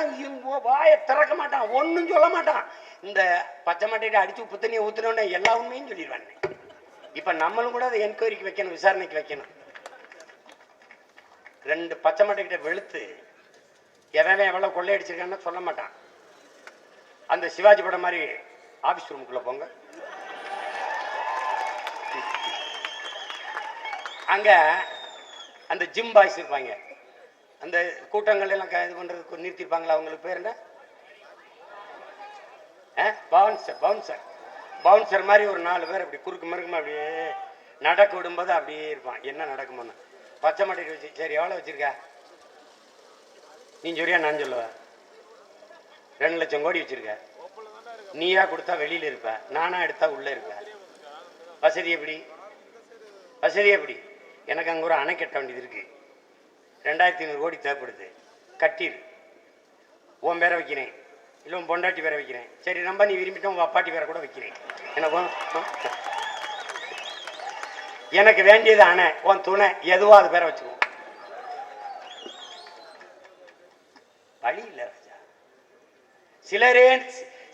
வாயை திறக்க மாட்டான், ஒன்றும் சொல்ல மாட்டான். இந்த பச்சை மட்டையிட்ட அடித்து உப்பு தண்ணியை ஊற்றினோடனே எல்லா உண்மையும் சொல்லிடுவானே. இப்போ நம்மளும் கூட அதை என்கொயரிக்கு வைக்கணும், விசாரணைக்கு வைக்கணும். 2 பச்சை மட்டைக்கிட்ட வெளுத்து எவன் எவ்வளோ கொள்ளையடிச்சிருக்கான்னு சொல்ல மாட்டான். அந்த சிவாஜி படம் மாதிரி ஆபீஸ் ரூமுக்குள்ள போங்க, அங்க அந்த ஜிம் பாய்ஸ் இருப்பாங்க, அந்த கூட்டங்கள் எல்லாம் இது பண்றதுக்கு நிறுத்திருப்பாங்களா, அவங்களுக்கு பேர் என்ன, பவுன்சர் மாதிரி ஒரு 4 பேர் அப்படி குறுக்கு மறுக்குமா அப்படியே நடக்க விடும்போது அப்படியே இருப்பான். என்ன நடக்குமோன்னு பச்சை மட்டைக்கு வச்சு, சரி எவ்வளோ வச்சிருக்க நீ சொல்றியா நான் சொல்லுவேன், 2 லட்சம் கோடி வச்சிருக்க, நீயா கொடுத்தா வெளியில இருப்ப, நானா எடுத்தா உள்ள இருப்ப. வசதி எப்படி, வசதி எப்படி? எனக்கு அங்கே ஒரு அணை கட்ட வேண்டியது இருக்கு, 2500 கோடி தேவைப்படுது, கட்டிடு. உன் பேரை வைக்கிறேன், இல்லை உன் பொண்டாட்டி பேரை வைக்கிறேன். சரி ரொம்ப நீ விரும்பிட்டோம், உன் அப்பாட்டி பேரை கூட வைக்கிறேன். எனக்கு வேண்டியது அணை, உன் துணை எதுவோ அது பேரை வச்சுக்குவோம். வழி இல்லை ராஜா. சிலரே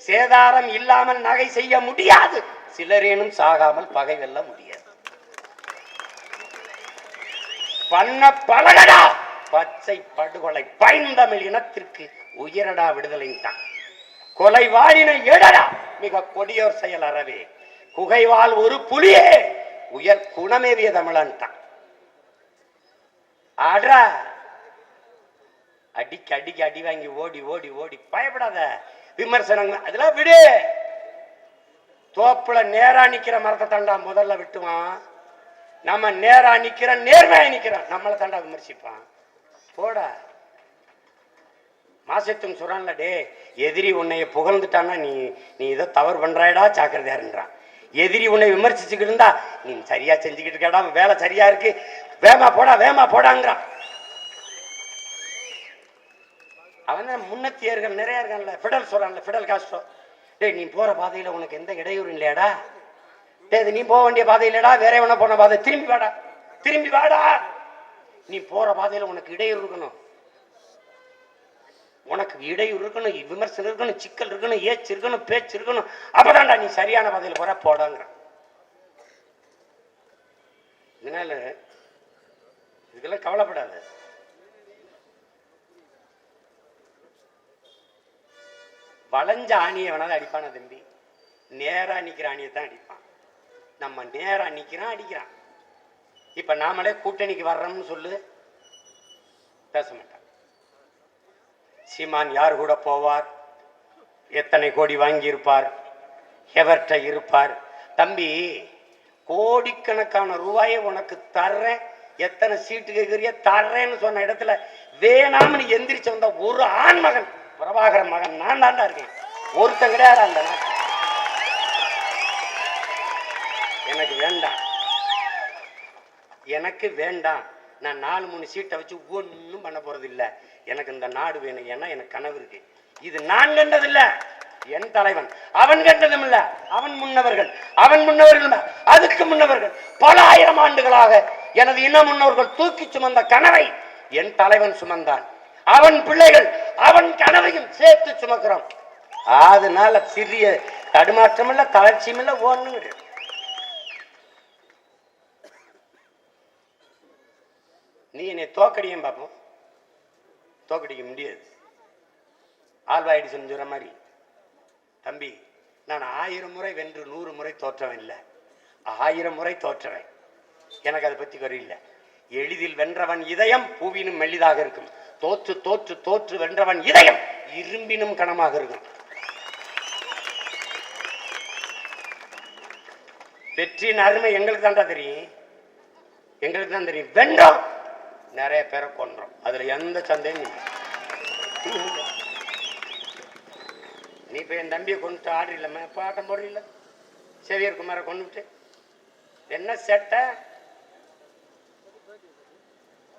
சேதாரம் இல்லாமல் நகை செய்ய முடியாது, சிலரேனும் சாகாமல் பகை வெல்ல முடியாது. பண்ண பழகடா பச்சை படுகொலை, பைந்தமிழ் இனத்திற்கு உயரடா விடுதலைன்ட்டான். கொலை வாழின எடடா மிக கொடியோர் செயல் அறவே, குகைவால் ஒரு புலியே உயர் குணமேவிய தமிழன்ட்டான். ஆடா அடிக்கு அடிக்கு அடி வாங்கி ஓடி ஓடி ஓடி பயப்படாத. விமர்சனங்கள் அதெல்லாம் விடு. தோப்புல நேரா நிக்கிற மரத்தை தாண்டா முதல்ல விட்டுவான். நம்ம நேரா நிக்கிறோம், நேர்மையா நிக்கிறோம், நம்மளை தாண்டா விமர்சிப்பான். போடா மாசத்தும் சொல்றான்ல, டே எதிரி உன்னைய புகழ்ந்துட்டான்னா நீ நீ இதை தவறு பண்றாயடா ஜாக்கிரதையாருன்றான். எதிரி உன்னை விமர்சிச்சுக்கிட்டு இருந்தா நீ சரியா செஞ்சுக்கிட்டு இருக்கடா, வேலை சரியா இருக்கு, வேமா போடா வேமா போடாங்கிறான். அவன் முன்னத்தியர்கள் நிறைய இருக்கான்ல, ஃபிடல் சொல்றான்ல, ஃபிடல் காஸ்ட்ரோ, டே நீ போற பாதையில உனக்கு எந்த இடையூறு இல்லையாடா, டே நீ போக வேண்டிய பாதை இல்லடா, வேற எவனா போன பாதை, திரும்பி வாடா திரும்பி வாடா. நீ போற பாதையில உனக்கு இடையூறு இருக்கணும், உனக்கு இடையூறு இருக்கணும், விமர்சனம் இருக்கணும், சிக்கல் இருக்கணும், ஏச்சு இருக்கணும், பேச்சு இருக்கணும், அப்பதான்டா நீ சரியான பாதையில போற போடாங்கிறான். இதனால இதுக்கெல்லாம் கவலைப்படாத. வளைஞ்ச ஆணியை வேணாலும் அடிப்பான தம்பி, நேரா நிக்கிற அணியை தான் அடிப்பான். நம்ம நேரா நிக்கிறான் அடிக்கிறான். இப்ப நாமளே கூட்டணிக்கு வர்றோம்னு சொல்லு, பேச மாட்டான். சீமான் யார் கூட போவார், எத்தனை கோடி வாங்கி இருப்பார், எவர்கிட்ட இருப்பார். தம்பி, கோடிக்கணக்கான ரூபாயை உனக்கு தர்றேன், எத்தனை சீட்டு கேட்கிறிய தர்றேன்னு சொன்ன இடத்துல வேணாம்னு எந்திரிச்சு வந்த ஒரு ஆண் மகன் பிரபாகர மகன் நான் தாண்டா இருக்கேன். ஒருத்தன் கிடையாது அந்த நாட்டு. எனக்கு வேண்டாம், எனக்கு வேண்டாம். நான் 4-3 சீட்டை வச்சு ஒன்றும் பண்ண போறது இல்லை. எனக்கு இந்த நாடு வேணும். ஏன்னா எனக்கு கனவு இருக்கு. இது நான் கண்டதில்ல, என் தலைவன். அவன் கண்டதும் இல்ல, அவன் முன்னவர்கள், அவன் முன்னவர்கள், அதுக்கு முன்னவர்கள், பல ஆயிரம் ஆண்டுகளாக எனது இன முன்னோர்கள் தூக்கி சுமந்த கனவை என் தலைவன் சுமந்தான். அவன் பிள்ளைகள் அவன் கனவையும் சேர்த்து சுமக்கிறோம். அதனால சிறிய தடுமாற்றம் இல்ல, தளர்ச்சியும் இல்ல, ஒண்ணும் கிடையாது. நீ என்னை தோக்கடியும் பார்ப்போம், தோக்கடிக்க முடியாது. ஆல்வாயிடு செஞ்சுற மாதிரி. தம்பி, நான் 1000 முறை வென்று 100 முறை தோற்றவன் இல்லை, 1000 முறை தோற்றவன். எனக்கு அதை பத்தி வரி இல்லை. எளிதில் வென்றவன் இதயம் பூவினும் மெல்லிதாக இருக்கும். தோற்று தோற்று தோற்று வென்றவன் இதயம் இரும்பினும் கனமாக இருக்கும். வெற்றியின் அருமை எங்களுக்கு தான்டா தெரியும், எங்களுக்கு தான் தெரியும். வென்றோம், நிறைய பேரை கொன்றோம், அதுல எந்த சந்தேகம் இல்லை. நீ இப்ப என் தம்பியை கொண்டுட்டு ஆடுறில்லம்மா, எப்ப ஆட்டம் போடுறில்ல? சேவியர் குமாரை கொண்டுட்டு என்ன செட்ட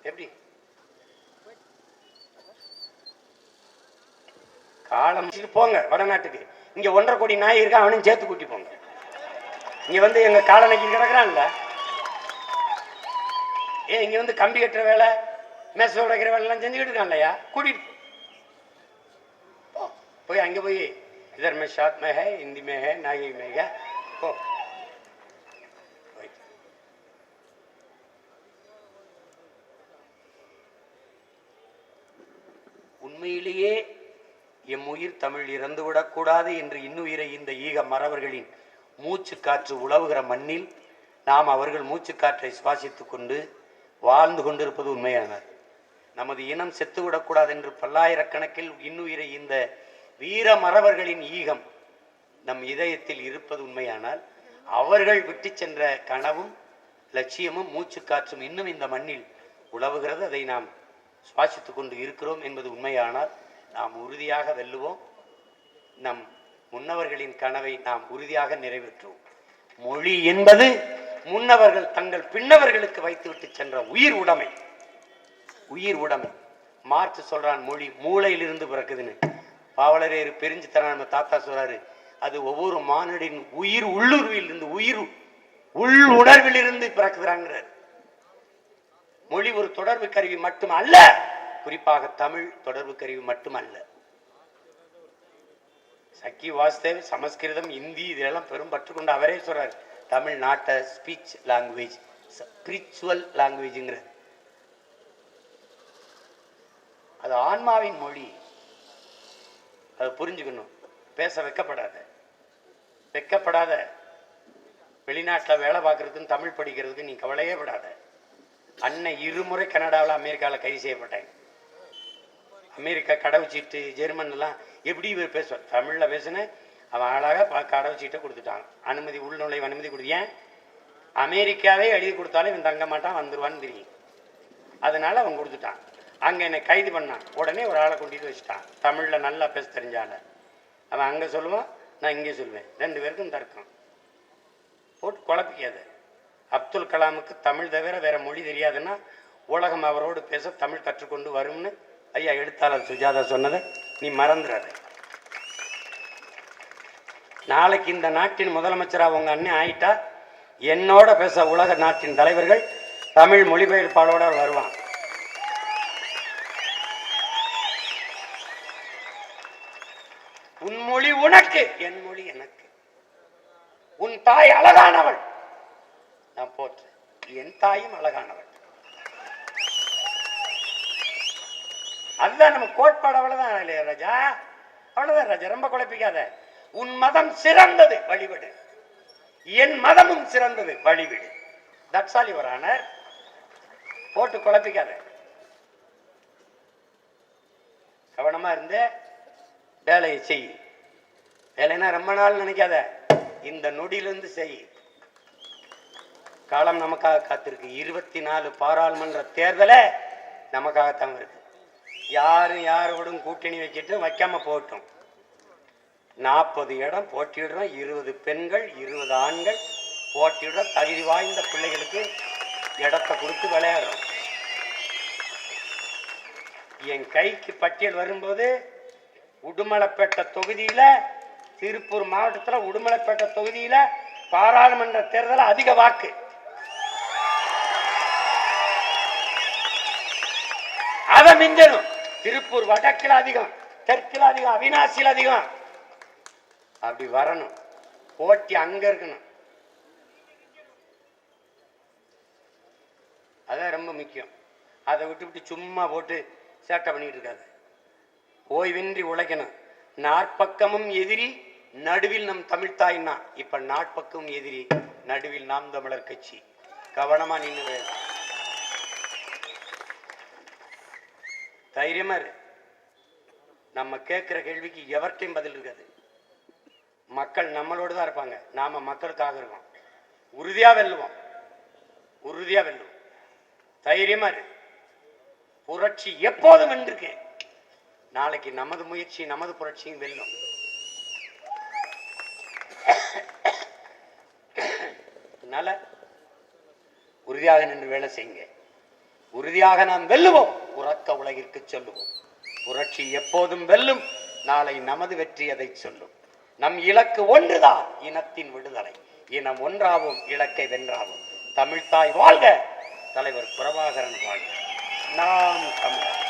எப்படி காலம் போங்க வடநாட்டுக்கு. இங்க 1.5 கோடி நாய் இருக்கா, அவனையும் சேர்த்து கூட்டி போங்க. இங்க வந்து எங்க காலனைக்கு கிடக்குறான்ல, இங்க வந்து கம்பி கட்டுற வேலை, மெச உடைக்கிற வேலை எல்லாம் செஞ்சுக்கிட்டு இருக்கான் இல்லையா, கூட்டிட்டு போய் அங்க போய் இதர் மே ஷாத் மே ஹை, ஹிந்தி மே ஹை, நாகி மே ஹை, போ. உண்மையிலேயே எம் உயிர் தமிழ் இறந்துவிடக் கூடாது என்று இன்னுயிரை இந்த ஈக மறவர்களின் மூச்சு காற்று உழவுகிற மண்ணில் நாம் அவர்கள் மூச்சு காற்றை சுவாசித்துக் கொண்டு வாழ்ந்து கொண்டிருப்பது உண்மையானது. நமது இனம் செத்துவிடக்கூடாது என்று பல்லாயிரக்கணக்கில் இன்னுயிரை இந்த வீர மறவர்களின் ஈகம் நம் இதயத்தில் இருப்பது உண்மையானால், அவர்கள் விட்டு சென்ற கனவும் லட்சியமும் மூச்சு காற்றும் இன்னும் இந்த மண்ணில் உழவுகிறது. அதை நாம் சுவாசித்துக் கொண்டு இருக்கிறோம் என்பது உண்மையானால் நாம் உறுதியாக வெல்லுவோம். நம் முன்னவர்களின் கனவை நாம் உறுதியாக நிறைவேற்றுவோம். மொழி என்பது முன்னவர்கள் தங்கள் பின்னவர்களுக்கு வைத்துவிட்டு சென்ற உயிர் உடைமை. உயிர் உடைமை. மார்க்ஸ் சொல்றான், மொழி மூளையிலிருந்து பிறக்குதுன்னு. பாவலரேறு பெரிஞ்சு தர நம்ம தாத்தா சொல்றாரு, அது ஒவ்வொரு மானுடின் உயிர் உள்ளுருவில் இருந்து, உயிர் உள் உணர்வில் இருந்து பிறக்குறாங்கிறார். மொழி ஒரு தொடர்பு கருவி மட்டுமல்ல, குறிப்பாக தமிழ் தொடர்பு கருவி மட்டுமல்ல. சக்கி வாசுதேவ் சமஸ்கிருதம், இந்தி இதெல்லாம் பெரும் பற்றுக்கொண்டு அவரே சொல்றாரு, தமிழ்நாட்டை ஸ்பீச் லாங்குவேஜ், ஸ்பிரிச்சுவல் லாங்குவேஜ்ங்கிற. அது ஆன்மாவின் மொழி. அதை புரிஞ்சுக்கணும். பேச வெக்கப்படாத, வெக்கப்படாத. வெளிநாட்டில் வேலை பார்க்கறதுக்கு தமிழ் படிக்கிறதுக்கு நீ கவலையே படாத. அண்ணன் 2 முறை கனடாவில் அமெரிக்காவில் கைது செய்யப்பட்டேன். அமெரிக்கா கடவுச்சீட்டு, ஜெர்மன் எல்லாம் எப்படி இவர் பேசுவார், தமிழில் பேசுனேன். அவன் அழகாக கடவுச்சீட்டை கொடுத்துட்டான், அனுமதி, உள்நுழைவு அனுமதி கொடுத்தேன். அமெரிக்காவே எழுதி கொடுத்தாலும் இவன் தங்க மாட்டான், வந்துருவான்னு தெரியும். அதனால அவன் கொடுத்துட்டான். அங்கே என்னை கைது பண்ணான். உடனே ஒரு ஆளை கொண்டு வச்சுட்டான், தமிழில் நல்லா பேச தெரிஞ்சால. அவன் அங்கே சொல்லுவான், நான் இங்கே சொல்லுவேன். 2 பேருக்கும் தர்க்கம். போட்டு குழப்பிக்காது. அப்துல் கலாமுக்கு தமிழ் தவிர வேற மொழி தெரியாதுன்னா உலகம் அவரோடு பேச தமிழ் கற்றுக்கொண்டு வரும்னு ஐயா எழுத்தாளர் சுஜாதா சொன்னதை நீ மறந்துடாத. நாளைக்கு இந்த நாட்டின் முதலமைச்சராக உங்க அண்ணன் ஆயிட்டா, என்னோட பேச உலக நாட்டின் தலைவர்கள் தமிழ் மொழிபெயர்ப்பாளோட வருவான். உன் மொழி உனக்கு, என் மொழி எனக்கு. உன் தாய் அழகானவள், நான் போற்றேன். என் தாயும் அழகானவள். அதுதான் நம்ம கோட்பாடு. அவ்வளவுதான் ராஜா, அவ்வளவுதான் ராஜா. ரொம்ப குழப்பிக்காத. உன் மதம் சிறந்தது, வழிவிடு. என் மதமும் சிறந்தது, வழிவிடு. That's all your honour. போட்டு குழப்பிக்காத. கவனமா இருந்து வேலையை செய். வேலைன்னா ரொம்ப நாள் நினைக்காத, இந்த நொடியிலிருந்து செய். காலம் நமக்காக காத்திருக்கு. 24 பாராளுமன்ற தேர்தலை நமக்காகத்தான் இருக்கு. யாரும் யாரோடும் கூட்டணி வச்சுட்டு வைக்காம போட்டோம். 40 இடம் போட்டியிடுறோம். 20 பெண்கள் 20 ஆண்கள் போட்டியிடுறோம். தகுதி வாய்ந்த பிள்ளைகளுக்கு இடத்தை கொடுத்து விளையாடுறோம். என் கைக்கு பட்டியல் வரும்போது உடுமலைப்பேட்டை தொகுதியில, திருப்பூர் மாவட்டத்தில் உடுமலைப்பேட்டை தொகுதியில பாராளுமன்ற தேர்தல் அதிக வாக்கு. அதை மிஞ்சணும். திருப்பூர் வடக்கில் அதிகம், தெற்கில் அதிகம், அவினாசியில் அதிகம். அப்படி வரணும். போட்டி அங்க இருக்கணும். அதான் ரொம்ப முக்கியம். அதை விட்டு சும்மா போட்டு சேட்டை பண்ணிட்டு இருக்காது. ஓய்வின்றி உழைக்கணும். நாற்பக்கமும் எதிரி, நடுவில் நம் தமிழ்தாய்னா. இப்ப நாற்பக்கமும் எதிரி, நடுவில் நாம் தமிழர் கட்சி. கவனமா நின்று தைரியமா இரு. நம்ம கேட்கிற கேள்விக்கு எவர்கிட்டையும் பதில் இருக்காது. மக்கள் நம்மளோடு தான் இருப்பாங்க. நாம மக்களுக்காக இருக்கோம். உறுதியா வெல்லுவோம், உறுதியா வெல்லுவோம். தைரியமா இரு. புரட்சி எப்போதும் வென்றிருக்கு. நாளைக்கு நமது முயற்சி, நமது புரட்சியும் வெல்லும். அதனால உறுதியாக நின்று வேலை செய்யுங்க. உறுதியாக நாம் வெல்லுவோம். உறக்க உலகிற்கு சொல்லுவோம். புரட்சி எப்போதும் வெல்லும். நாளை நமது வெற்றி அதை சொல்லும். நம் இலக்கு ஒன்றுதான், இனத்தின் விடுதலை. இனம் ஒன்றாவும், இலக்கை வென்றாவும். தமிழ்தாய் வாழ்க, தலைவர் பிரபாகரன் வாழ்க. நாம் தமிழர்.